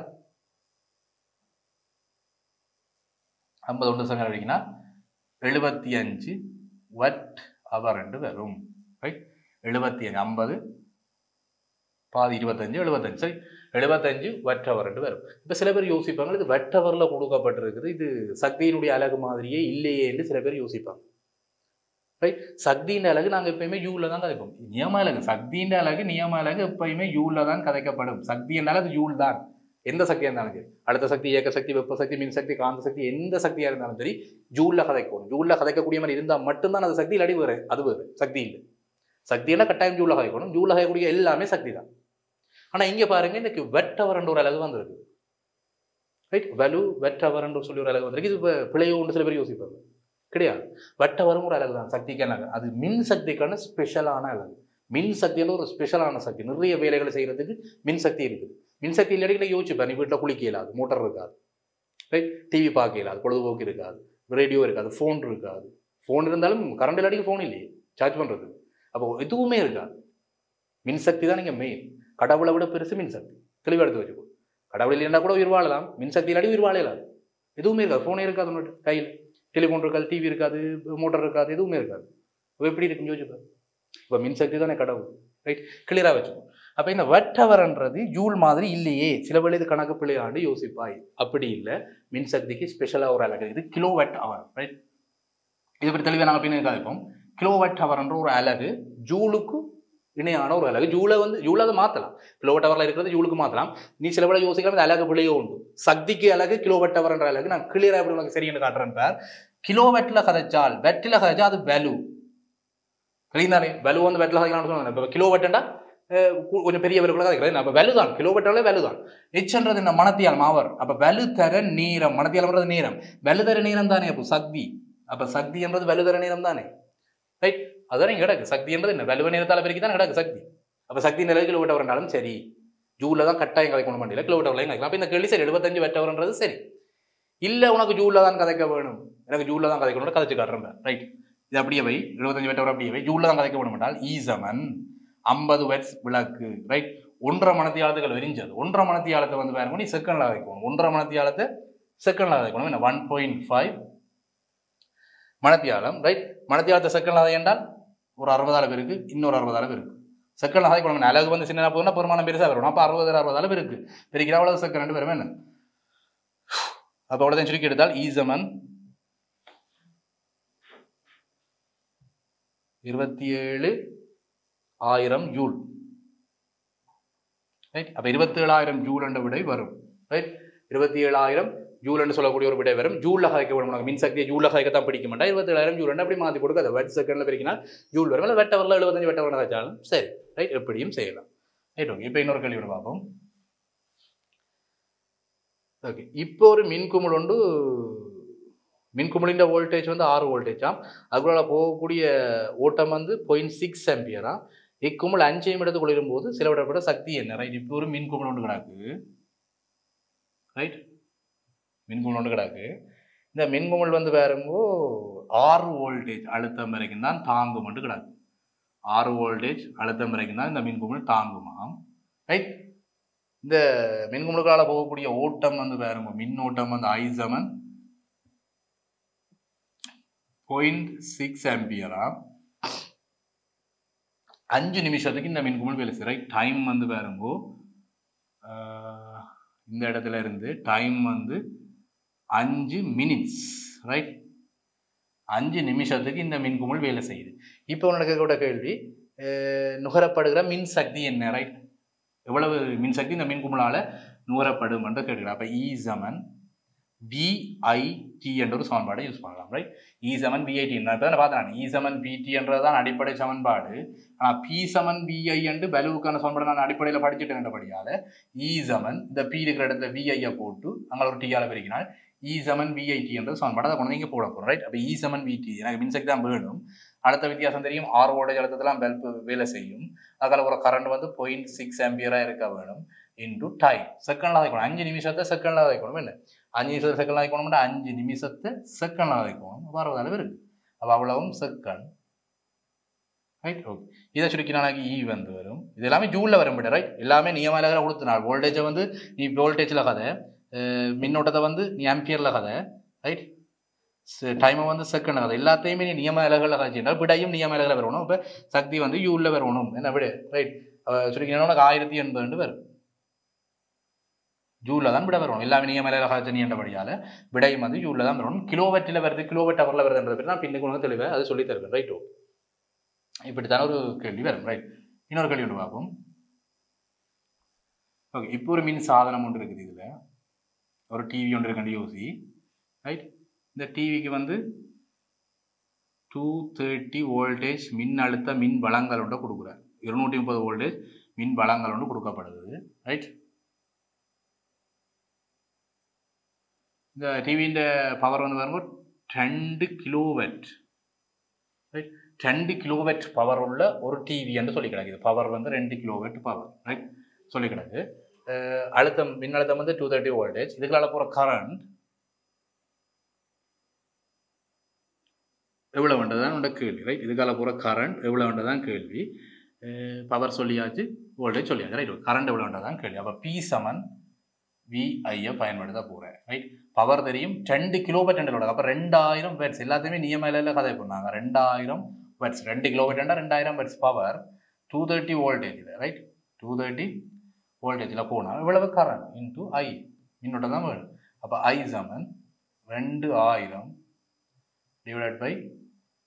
50 1.5 வரைக்கும்னா 75 வாட் அவர் என்று வரும். ரைட், 75 50 பாதி 25 75 சரி 75 வாட் அவர் என்று வரும். இப்ப சில பேர் யோசிப்பாங்க இது வாட் அவர்ல கொடுக்கப்பட்டிருக்குது, இது சக்தியினுடைய அலகு மாதிரியே இல்லையே என்று சில பேர் யோசிப்பாங்க. ரைட், சக்தியின் அலகு நாங்கள் எப்பயுமே யூல தான் கதைப்போம். நியம அலகு சக்தியின் அலகு நியம அலகு எப்பயுமே யூல தான் கதைக்கப்படும். சக்தி என்றால் அது யூல் தான். எந்த சக்தியாக இருந்தாலும் சரி, அடுத்த சக்தி, இயக்க சக்தி, வெப்ப சக்தி, மின்சக்தி, காந்த சக்தி, எந்த சக்தியாக இருந்தாலும் சரி ஜூல்ல கதைக்கணும். ஜூல்ல கதைக்கக்கூடிய மாதிரி இருந்தால் மட்டும்தான் அது சக்தி, இல்லாடி வேறு அது வேறு சக்தி இல்லை. சக்தி எல்லாம் கட்டாயம் ஜூல்ல கதைக்கணும். ஜூல்ல கதைக்கக்கூடிய எல்லாமே சக்தி தான். ஆனா இங்க பாருங்க, இன்னைக்கு வெட் அவர் என்ற ஒரு அலகு வந்திருக்கு. ரைட், வேல்யூ வெட் அவர் என்று சொல்லி ஒரு அலகு வந்திருக்கு. இது பிழையோ ஒன்று சில பேர் யோசிப்பாங்க. கிடையாது, வெட் அவரும் ஒரு அலகு தான், சக்திக்கான அலகு. அது மின் சக்திக்கான ஸ்பெஷலான அலகு. மின் சக்தியான ஒரு ஸ்பெஷலான சக்தி. நிறைய வேலைகளை செய்யறதுக்கு மின்சக்தி இருக்குது. மின்சக்தி இல்லாட்டி யோசிச்சுப்பேன், நீ வீட்டில் குளிக்க இயலாது, மோட்டர் இருக்காது, ரைட், டிவி பார்க்க இயலாது, பொழுதுபோக்கு இருக்காது, ரேடியோ இருக்காது, ஃபோன் இருக்காது. ஃபோன் இருந்தாலும் கரண்ட் இல்லாட்டி ஃபோன் இல்லையே சார்ஜ் பண்றது. அப்போ எதுவுமே இருக்காது. மின்சக்தி தான் நீங்க மெயின். கடவுளை விட பெருசு மின்சக்தி. தெளிவாக எடுத்து வச்சுக்கோ. கடவுள் இல்லைன்னா கூட உயிர் வாழலாம், மின்சக்தி இல்லாட்டி உயிர் வாழலாது. எதுவுமே இருக்காது. ஃபோனே இருக்காது உன்னோட கையில், டெலிஃபோன் இருக்காது, டிவி இருக்காது, மோட்டர் இருக்காது, எதுவுமே இருக்காது. எப்படி இருக்குன்னு யோசிப்பாரு. இப்போ மின்சக்தி தானே கடவுள். ரைட், கிளியரா வச்சுக்கோ. அப்ப இந்த வாட் ஹவர்ன்றது ஜூல் மாதிரி இல்லையே, சில வேளை இது கணக்கு பிள்ளையாண்டு யோசிப்பாய். அப்படி இல்லை, மின்சக்திக்கு ஸ்பெஷலா ஒரு அலகு இது கிலோ வாட் ஹவர். ரைட், இதை பற்றி தெளிவாக நாங்கள் பின்னாடி காய்ப்போம். கிலோ வாட் ஹவர்ன்ற ஒரு அலகு ஜூலுக்கு இணையான ஒரு அலகு. ஜூலை அதை மாற்றலாம். கிலோ வாட் ஹவர்ல இருக்கிறது ஜூலுக்கு மாற்றலாம். நீ சில வேளை யோசிக்கலாம் அலகு பிள்ளையோ உண்டு. சக்திக்கு அலகு கிலோ வாட் ஹவர்ன்ற அலகு. நான் கிளியரா எப்படி உனக்கு சரின்னு காட்டுறேன் பார். கிலோ வாட்ல கதைச்சால், வெட்டில கதைச்சா அது வேல்யூ. சரிதானே, வேல்யூ வெட்டில கதைக்கலாம்னு சொன்னாங்க. இப்போ கிலோ வாட்னா கொஞ்சம் பெரிய வேலை கூட கதைக்கிறேன். அப்போ வேல்யூ தான், கிலோ வாட்டாலே வேல்யூ தான். எச்ன்றது என்ன, மணத்தியாலம் அவர். அப்ப வேலு தர நேரம், மணத்தியாலம்ன்றது நேரம், வேலு தர நேரம் தானே. அப்போ சக்தி, அப்ப சக்தி என்றது வேலு தர நேரம் தானே. ரைட், அதுதானே கிடக்கு. சக்தி என்றது என்ன, வேலு நேரத்தால பெருக்கி தான் கிடக்கு சக்தி. அப்ப சக்தி நிலை கிலோ வாட் ஹவர்னாலும் சரி, ஜூல்ல தான் கட்டாயம் கதைக்கணும், வண்டியில கிலோ வாட் ஹவர்லையும் கதைக்கலாம். அப்ப இந்த கேள்வி சரி 75 வாட் ஹவர்ன்றது சரி. இல்ல உனக்கு ஜூல்ல தான் கதைக்க வேணும், எனக்கு ஜூல்ல தான் கதைக்கணும், கதைச்சு காட்டுறேன். ரைட், இது அப்படியே வை, 75 வாட் ஹவர் அப்படியே வை. ஜூல்ல தான் கதைக்க வேணும் என்றால் E = 50 வாட்ஸ் விளக்கு. ரைட், 1.5 மணித்தியாலத்துகள் விரிஞ்சது. 1.5 மணித்தியாலத்தை பாருங்க, நீ செகண்ட்ல கதைக்கணும். 1.5 மணித்தியாலத்தை செகண்ட்ல கதைக்கணும். என்ன 1.5 மணித்தியாலம். ரைட், மணித்தியாலத்தை செகண்ட்ல கதை என்றால் ஒரு 60 பேருக்கு, இன்னொரு 60 பேருக்கு செகண்ட்ல கதைக்கணும். அழகு சின்ன போதுனா பெருமானம் பெருசா வரும். அப்ப 60 பேருக்கு பெருக்கிற அவ்வளவு செகண்ட் வரும். என்ன அப்ப அவ்வளவுதான் சுருக்கி எடுத்தால் E = 27,000 ஜூல். ரைட், அப்ப 27,000 ஜூல் என்ற விடை வரும். ரைட், 27,000 ஜூல் என்று சொல்லக்கூடிய ஒரு விடை வரும். ஜூல்ல கதைக்க வேணும். மின்சக்தியை ஜூல்ல கதைக்கத்தான் பிடிக்க மாட்டா. 27,000 ஜூல் அப்படி மாத்தி கொடுக்க, அதை வாட் செகண்ட்ல பெருக்கினா ஜூல் வரும். இல்லை வெட் ஹவர்ல 75 வாட் ஹவர் கதைச்சாலும் சரி. ரைட், எப்படியும் செய்யலாம். Right, okay. இப்போ இன்னொரு கேள்வி பார்ப்போம். ஓகே, இப்போ ஒரு மின்குமிழ் உண்டு. மின்குமிழின் வோல்டேஜ் 6 வோல்டேஜாம். அதுக்குள்ள போகக்கூடிய ஓட்டம் 0.6 ஆம்பியரா. இக்குமிழ் 5 நிமிடத்துக்குள்ள இருக்கும்போது செலவிடப்பட்ட சக்தி என்ன? ரைட், இப்போ ஒரு மின்குமிழ் ஒன்று கிடக்கு. ரைட், மின்குமிழ் ஒன்று கிடக்கு. இந்த மின்குமிழ் பாருங்கோ 6 வோல்டேஜ் அழுத்தம் வரைக்கும் தான் தாங்கும் கிடக்கு. 6 வோல்டேஜ் அழுத்தம் வரைக்கும் தான் இந்த மின்குமிழ் தாங்குமாம். ரைட், இந்த மின்குமிழ்களால போகக்கூடிய ஓட்டம் பாருங்க, மின்னோட்டம் I = 0.6 ஆம்பியரா. 5 நிமிஷத்துக்கு இந்த மின்குமிழ் வேலை செய்யும். ரைட், டைம் பாருங்கோ, இந்த இடத்துல இருந்து டைம் 5 மினிட்ஸ். ரைட், 5 நிமிஷத்துக்கு இந்த மின்குமிழ் வேலை செய்யுது. இப்போ உனக்கு கூட கேள்வி, நுகரப்படுகிற மின் சக்தி என்ன? ரைட், எவ்வளவு மின்சக்தி இந்த மின்குமிழால நுகரப்படும் என்று கேட்கிறேன். அப்ப E = VIT என்ற ஒரு சமன்பாடை யூஸ் பண்ணலாம். ரைட், E சமன் VIT இப்போ பார்த்தேன். E சமன் VT என்றதான் அடிப்படை சமன்பாடு. ஆனால் P சமன் VI என்று பலுவுக்கான சமன்பாடு நான் அடிப்படையில் படிச்சுட்டேன் என்றபடியால் E சமன் இந்த P இருக்கிற இடத்துல VI போட்டு அங்கே ஒரு டீயால் பெருக்கினால் E சமன் VIT என்ற சமன்பாடு அதை கொண்டு இங்கே போட போகிறோம். ரைட், அப்போ E சமன் VT எனக்கு மின்சக்தி தான் வேணும். அடுத்த வித்தியாசம் தெரியும், 6 வோல்டேஜ் அழுத்தத்தெல்லாம் பல்பு வேலை செய்யும். அதில் ஒரு கரண்ட் வந்து 0.6 ஆம்பியராக இருக்க வேணும். இன்டூ டைம் செகண்ட்ல வைக்கணும். 5 நிமிஷத்தை செகண்ட்ல வைக்கணும். என்ன 5 நிமிஷத்தை செகண்ட்ல வைக்கணும்னா 5 நிமிஷத்தை செகண்ட்ல வைக்கணும். 60 அளவு இருக்கு. அப்போ அவ்வளவும் செகண்ட். Right, okay. இதை சுருக்கி நாளைக்கு E வந்து வரும். இது எல்லாமே ஜூலில் வரும். ரைட், எல்லாமே நியமலகரை கொடுத்தனால வோல்டேஜை வந்து நீ வோல்டேஜில் கதை, மின்னோட்டத்தை வந்து நீ ஆம்பியரில் கதை. ரைட், டைமை வந்து செகண்ட் கதை, எல்லாத்தையுமே நீ நியம இலகளில் கதைச்சிருந்தால் விடையும் நியம இலகளை வரணும். இப்போ சக்தி வந்து யூலில் வரணும். என்ன விட ரைட் சுருக்கி உனக்கு 1080 வரும். ஜூலில் தான் விட வரணும். எல்லாமே நியமலையில் காய்ச்சல் என்றபடியால் விடையும் வந்து ஜூலில் தான் வரணும். கிலோவெட்டில் வருது, கிலோவெட் அவரில் வருதுன்ற பேர் நான் பின்னுக்கு உனக்கு தெளிவாக அதை சொல்லி தருவேன். ரைட்டோ, இப்படித்தான ஒரு கேள்வி வரும். ரைட், இன்னொரு கேள்வி ஒன்று பார்ப்போம். ஓகே, இப்போ ஒரு மின் சாதனம் ஒன்று இருக்குது. இதில் ஒரு டிவி ஒன்று இருக்குன்னு யோசி. ரைட், இந்த டிவிக்கு வந்து 230 வோல்டேஜ் மின் அழுத்த மின் வளங்கள் ஒன்று கொடுக்குறார். 230 வோல்டேஜ் மின் வளங்கள் ஒன்று கொடுக்கப்படுது. ரைட், இந்த டிவியின் பவர் வந்து வரும்போது 2 கிலோவாட். ரைட், 2 கிலோவாட் பவர் உள்ள ஒரு டிவி என்று சொல்லி கிடக்குது. பவர் வந்து 2 கிலோவாட் பவர். ரைட், சொல்லி கிடக்கு. அழுத்தம் மின்னழுத்தம் வந்து 230 வோல்டேஜ். இதுக்குள்ள போகிற கரண்ட் எவ்வளோ வேண்டதான் உண்ட கேள்வி. ரைட், இதுக்கால போகிற கரண்ட் எவ்வளோ வேண்டதான் கேள்வி. பவர் சொல்லியாச்சு, வோல்டேஜ் சொல்லியாச்சு. ரைட், கரண்ட் எவ்வளோ வேண்டதான் கேள்வி. அப்போ P சமன் VI பயன்படுத்த போகிறேன். ரைட், பவர் தெரியும் 2 கிலோவாட் என்று. அப்போ 2000 வாட்ஸ். எல்லாத்தையுமே நியமலையில் கதை பண்ணாங்க. 2000 வாட்ஸ், 2 கிலோவாட் 2000 வாட்ஸ் பவர் 230 வோல்டேஜில். ரைட், 230 வோல்டேஜில் போனால் இவ்வளவு கரண்ட் இன்டூ I மின்னோட்டம் தான் வேணும். அப்போ I சமன் 2000 டிவைட் பை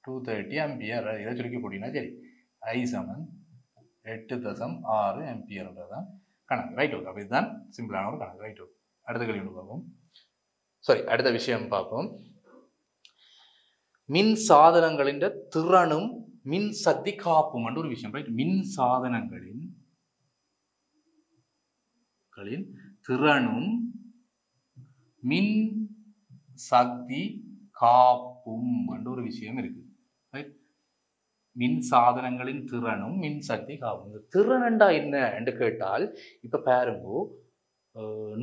230 ஆம்பியர். இதை சுருக்கி போட்டிங்கன்னா சரி, I சமன் 8.6 ஆம்பியர்ன்றதான் கணக்கு. Right, okay. அப்போ இதுதான் சிம்பிளான ஒரு கணக்கு. Right, okay. அடுத்த கேள்வி ஒன்று பார்ப்போம். சாரி, அடுத்த விஷயம் பார்ப்போம். மின் சாதனங்களின் திறனும் மின் சக்தி காப்பும் என்ற ஒரு விஷயம். ரைட், மின் சாதனங்களின் திறனும் மின் சக்தி காப்பும் என்ற ஒரு விஷயம் இருக்கு. ரைட், மின் சாதனங்களின் திறனும் மின் சக்தி காப்பும். இந்த திறன் என்றா என்ன என்று கேட்டால், இப்ப பாருங்க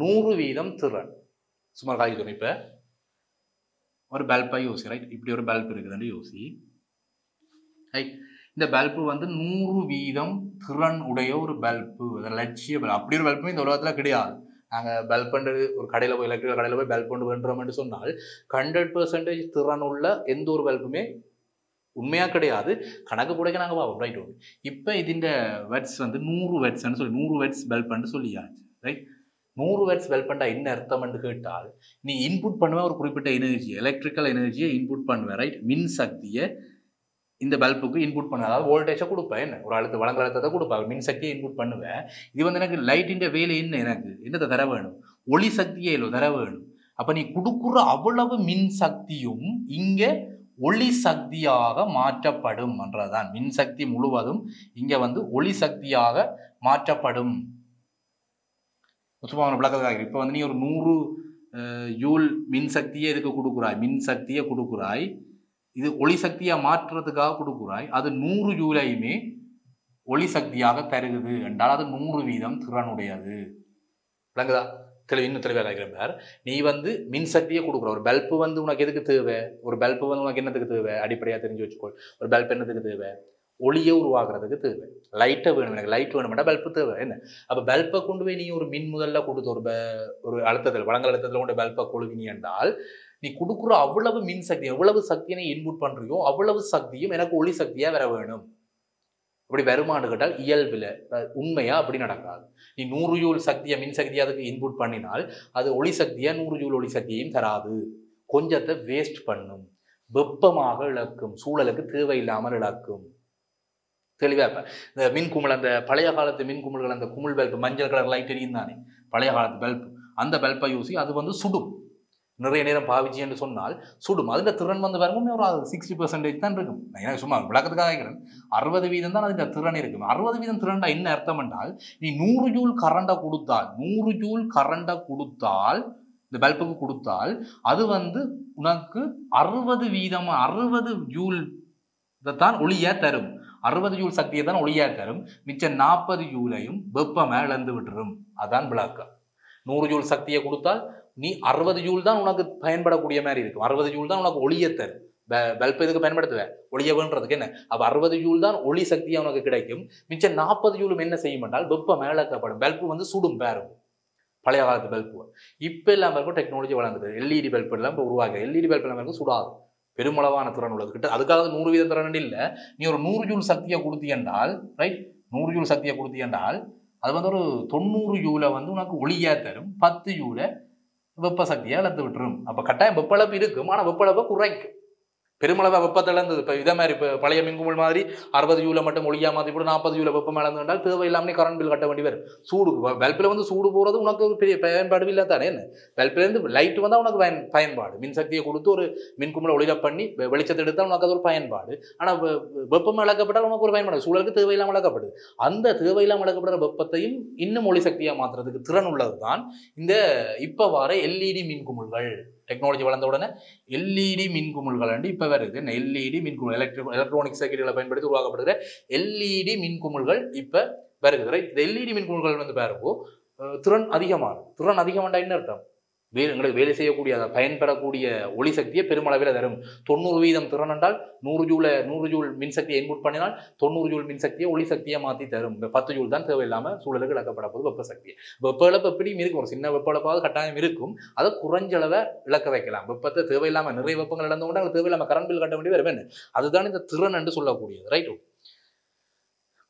100% திறன் சுமார் காய்ச்சி தோணும். இப்ப ஒரு பல்பை யோசி. ரைட், இப்படி ஒரு பல்ப் இருக்குதுன்னு யோசி. ரைட், இந்த பல்பு வந்து 100% திறன் உடைய ஒரு பல்பு, லட்சிய பல்ப். அப்படி ஒரு பல்புமே இந்த உலகத்துல கிடையாது. நாங்கள் பல்பு ஒரு கடையில் போய் எலக்ட்ரிக்கல் கடையில் போய் பல்ப் கொண்டு வேண்டுறோம்னு சொன்னால் 100% திறன் உள்ள எந்த ஒரு பல்புமே உண்மையாக கிடையாது. கணக்கு கூடக்க நாங்கள் பார்ப்போம். Right, okay. இப்போ இதுஇந்த வாட்ஸ் வந்து 100 வாட்ஸ்ன்னு சொல்லி 100 வாட்ஸ் பல்புன்னு சொல்லியாச்சு. ரைட், 100 வாட்ஸ் பல்புண்டா என்ன அர்த்தம்னு கேட்டால், நீ இன்புட் பண்ணுவேன் ஒரு குறிப்பிட்ட எனர்ஜி, எலக்ட்ரிக்கல் எனர்ஜியை இன்புட் பண்ணுவேன். ரைட், மின் சக்தியை இந்த பல்புக்கு இன்புட் பண்ண, அதாவது வோல்டேஜை கொடுப்பேன். என்ன ஒரு அழுத்த வழங்க அழுத்தத்தை கொடுப்பேன், மின் சக்தியை இன்புட் பண்ணுவேன். இது வந்து எனக்கு லைட்டின் வேலை என்ன, எனக்கு என்னத்தை தர வேணும், ஒளி சக்தியே இல்லை தர வேணும். அப்போ நீ கொடுக்குற அவ்வளவு மின் சக்தியும் இங்கே ஒளி சக்தியாக மாற்றப்படும் என்றதான். மின் சக்தி முழுவதும் இங்க வந்து ஒளி சக்தியாக மாற்றப்படும். சும்மா விளக்கத்துக்காக இப்போ வந்து நீ ஒரு 100 ஜூல் மின் சக்தியை இதுக்கு கொடுக்குறாய், மின் சக்தியை கொடுக்குறாய், இது ஒளி சக்தியா மாற்றுறதுக்காக கொடுக்குறாய். அது 100 ஜூலையுமே ஒளி சக்தியாக தருகுது என்றால் அது 100% திறனுடையது. விளங்குதா? இன்னும் தெளிவாக கேட்கிறேன். நீ வந்து மின் சக்தியை கொடுக்குற ஒரு பல்பு வந்து உனக்கு எதுக்கு தேவை? ஒரு பல்பு வந்து உனக்கு என்னத்துக்கு தேவை? அடிப்படையாக தெரிஞ்சு வச்சுக்கோ. ஒரு பல்ப் என்னத்துக்கு தேவை? ஒளியை உருவாக்குறதுக்கு தேவை. லைட்டை வேணும், எனக்கு லைட் வேணும்னா பல்பு தேவை. என்ன அப்போ பல்பை கொண்டு போய் நீ ஒரு மின் முதல்ல கொடுத்து ஒரு அழுத்தத்தில் வழங்கல் அழுத்தத்தில் கொண்டு பல்பை கொழுவினி என்றால் நீ கொடுக்குற அவ்வளவு மின் சக்தி, எவ்வளவு சக்தியை நீ இன்புட் பண்றியோ அவ்வளவு சக்தியும் எனக்கு ஒளி சக்தியா வர வேணும். அப்படி வருமானு கேட்டால் இயல்பில் உண்மையா அப்படி நடக்காது. நீ 100 ஜூல் சக்தியை மின் சக்தியை அதுக்கு இன்புட் பண்ணினால் அது ஒளி சக்தியா 100 ஜூல் ஒளி சக்தியையும் தராது. கொஞ்சத்தை வேஸ்ட் பண்ணும், வெப்பமாக இழக்கும், சூழலுக்கு தேவையில்லாமல் இழக்கும். தெளிவா இப்ப இந்த மின் குமிழ், அந்த பழைய காலத்து மின் குமிழ்கள், அந்த குமிழ் பல்பு மஞ்சள் கலர் லைட் எரியும் தானே பழைய காலத்து பல்பு, அந்த பல்பை யூசி அது வந்து சுடும். நிறைய நேரம் பாவிச்சு என்று சொன்னால் சுடும். அதில் திறன் வந்து பாருங்க ஒரு 60% தான் இருக்கும். எனக்கு சும்மா விளக்கத்துக்காக கேட்கிறேன். 60% தான் அதில் திறன் இருக்கும். 60% திறன்டா என்ன அர்த்தம் என்றால், நீ 100 ஜூல் கரண்டை கொடுத்தால் 100 ஜூல் கரண்டை கொடுத்தால் இந்த பல்புக்கு கொடுத்தால் அது வந்து உனக்கு 60 ஜூல் தான் ஒளியா தரும். 60 ஜூல் சக்தியை தான் ஒளியா தரும். மிச்சம் 40 ஜூலையும் வெப்பமா இழந்து விட்டுரும். அதான் விளக்கம். 100 ஜூல் சக்தியை கொடுத்தால் நீ 60 ஜூல் தான் உனக்கு பயன்படக்கூடிய மாதிரி இருக்கும். 60 ஜூல் தான் உனக்கு ஒளியை தரும். பல்ப் எதுக்கு பயன்படுத்துவேன்? ஒளிய வேண்டதுக்கு என்ன? அப்ப 60 ஜூல் தான் ஒளி சக்தியா உனக்கு கிடைக்கும். மிச்சம் 40 ஜூலும் என்ன செய்யும் என்றால் வெப்பம் இழக்கப்படும். பல்பு வந்து சுடும். பாருங்க பழைய காலத்து பல்பு. இப்ப எல்லாம் இருக்கும் டெக்னாலஜி வளர்ந்துட்டு எல்இடி பல்ப் எல்லாம் இப்போ உருவாக்க. எல்இடி பல்ப் எல்லாம் இருக்கும் சுடாது. பெருமளவான திறன் உள்ளது கிட்ட. அதுக்காக 100% திறன் இல்லை. நீ ஒரு 100 ஜூல் சக்தியை கொடுத்தி என்றால் ரைட், 100 ஜூல் சக்தியை கொடுத்தி என்றால் அது வந்து ஒரு 90 ஜூலை வந்து உனக்கு ஒளியா தரும். 10 ஜூலை வெப்ப சக்தியை இழந்து விட்டுரும். அப்ப கட்டாயம் வெப்பளப்பு இருக்கும், ஆனா வெப்பளப்பை குறைக்கும். பெருமளவா வெப்பத்தை இழந்தது. இப்போ இதே மாதிரி இப்போ பழைய மின்குமிழ் மாதிரி 60 ஜூலை மட்டும் ஒளியா மாற்றி போட்டு 40 ஜூலை வெப்பம் இழந்து என்றால் தேவையில்லாமலே கரண்ட் பில் கட்ட வேண்டி வரும். சூடு பல்பில் வந்து சூடு போகிறது உனக்கு ஒரு பெரிய பயன்பாடு இல்லை தானே. என்ன பல்பிலேருந்து லைட் வந்தால் உனக்கு பயன்பாடு. மின்சக்தியை கொடுத்து ஒரு மின்குமிழை ஒளிர பண்ணி வெளிச்சத்தை எடுத்தால் உனக்கு அது ஒரு பயன்பாடு. ஆனால் வெப்பம் இழக்கப்பட்டால் உனக்கு ஒரு பயன்பாடு. சூழலுக்கு தேவையில்லாமல் இழக்கப்படுது. அந்த தேவையில்லாமல் இழக்கப்படுற வெப்பத்தையும் இன்னும் ஒளி சக்தியாக மாற்றுறதுக்கு திறன் உள்ளது தான் இந்த இப்போ வர எல்இடி மின்குமிழ்கள். டெக்னாலஜி வளர்ந்த உடனே எல்இடி மின்குமிழ்கள் இப்போ வருது. எல்இடி மின்குமிழ் எலக்ட்ரானிக் சர்க்யூட்களை பயன்படுத்தி உருவாக்கப்படுகிற எல்இடி மின்குமிழ்கள் இப்போ வருகிறது. இந்த எல்இடி மின்குமிழ்கள் வந்து பாருங்கோ திறன் அதிகமாகும். திறன் அதிகமாண்டா என்ன அர்த்தம்? எங்களுக்கு வேலை செய்யக்கூடிய அதை பயன்படக்கூடிய ஒளி சக்தியை பெருமளவில் தரும். 90% திறன் என்றால் 100 ஜூல் மின்சக்தியை இன்புட் பண்ணினால் 90 ஜூல் மின்சக்தியை ஒளி சக்தியை மாற்றி தரும். இந்த 10 ஜூல் தான் தேவையில்லாமல் சூழலுக்கு இழக்கப்பட போது வெப்ப சக்தி. வெப்ப இழப்பு எப்படியும் இருக்கும். ஒரு சின்ன வெப்ப இழப்பாவது கட்டாயம் இருக்கும். அதை குறைஞ்சளவை இழக்க வைக்கலாம். வெப்பத்தை தேவையில்லாமல் நிறைய வெப்பங்கள் இழந்த கொண்டு அங்கே தேவையில்லாமல் கரண்ட் பில் கட்ட வேண்டிய வருவேன். அதுதான் இந்த திறன் என்று சொல்லக்கூடியது. ரைட்.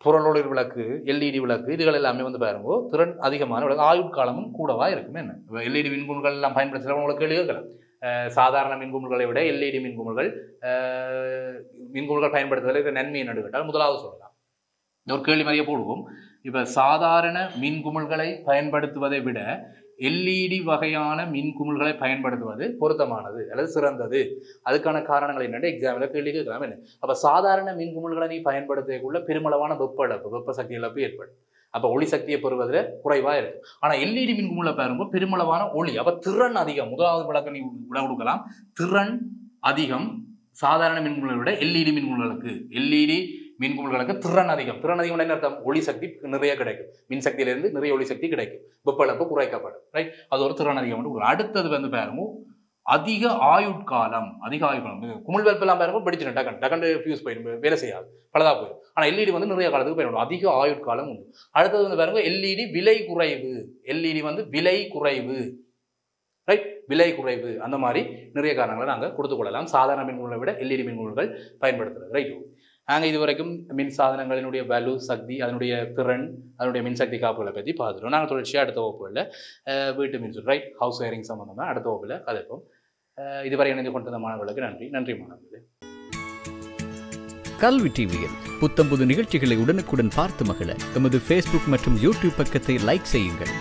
புறநொழிர் விளக்கு, எல்இடி விளக்கு, இதுகள் எல்லாமே வந்து பாருங்க திறன் அதிகமான விளக்கு. ஆயுட்காலமும் கூடவா இருக்கும். என்ன எல்இடி மின்குமிழ்கள் எல்லாம் பயன்படுத்த உங்களுக்கு கேள்விகள். சாதாரண மின்குமிழ்களை விட எல்இடி மின்குமிழ்கள் பயன்படுத்துவதில் நன்மை என்ன கேட்டால் முதலாவது சொல்லலாம். ஒரு கேள்வி மாதிரியே போடுவோம். இப்ப சாதாரண மின்குமிழ்களை பயன்படுத்துவதை விட எல்இடி வகையான மின்குமிழ்களை பயன்படுத்துவது பொருத்தமானது அல்லது சிறந்தது. அதுக்கான காரணங்கள் என்னென்னு எக்ஸாம்பிள் கேள்வி கேட்கலாம். என்ன அப்ப சாதாரண மின்குமிழ்களை நீ பயன்படுத்தக்குள்ள பெருமளவான வெப்ப இழப்பு, வெப்ப சக்தி இழப்பு ஏற்படும். அப்ப ஒளி சக்தியை பெறுவதில் குறைவா இருக்கு. ஆனா எல்இடி மின்குமிழை பாருங்க பெருமளவான ஒளி. அப்ப திறன் அதிகம். முதலாவது விளக்க நீ விட கொடுக்கலாம். திறன் அதிகம் சாதாரண மின்குமிழ்களை விட எல்இடி மின்குமிழ்களுக்கு திறன் அதிகம். திறன் அதிகம் என்ன அர்த்தம்? ஒளி சக்தி நிறைய கிடைக்கும். மின்சக்தியிலிருந்து நிறைய ஒளி சக்தி கிடைக்கும். வெப்ப இழப்பு குறைக்கப்படும். ரைட். அது ஒரு திறன் அதிகம். அடுத்தது வந்து பாருங்க அதிக ஆயுட்காலம். குமிழ் பல்ப் எல்லாம் பாருங்க படிச்சுட்டேன் டக்குன்னு ஃபியூஸ் போயிடும், வேலை செய்யாது, பலதா போயிடும். ஆனா எல்இடி வந்து நிறைய காலத்துக்கு பயன்படும். அதிக ஆயுட்காலம் உண்டு. அடுத்தது வந்து பாருங்க எல்இடி விலை குறைவு. எல்இடி வந்து விலை குறைவு. ரைட், விலை குறைவு. அந்த மாதிரி நிறைய காரணங்களை நாங்கள் கொடுத்துக் கொள்ளலாம். சாதாரண மின்குமிழ்களை விட எல்இடி மின்குமிழ்கள் பயன்படுத்துறது. ரைட். நாங்கள் இதுவரைக்கும் மின் சாதனங்களினுடைய வேல்யூ, சக்தி, அதனுடைய திறன், அதனுடைய மின்சக்தி காப்புகளை பற்றி பார்த்துருவோம். நாங்கள் தொடர்ச்சியாக அடுத்த வகுப்புகளில் வீட்டு மின்சுற்று ரைட் ஹவுஸ் ஒயரிங் சம்பந்தமாக அடுத்த வகுப்பில் கதைப்போம். இதுவரை இணைந்து கொண்ட மாணவர்களுக்கு நன்றி மாணவர்களே. கல்வி டிவியில் புத்தம்புது நிகழ்ச்சிகளை உடனுக்குடன் பார்த்து மகிழ எமது Facebook மற்றும் YouTube பக்கத்தை லைக் செய்யுங்கள்.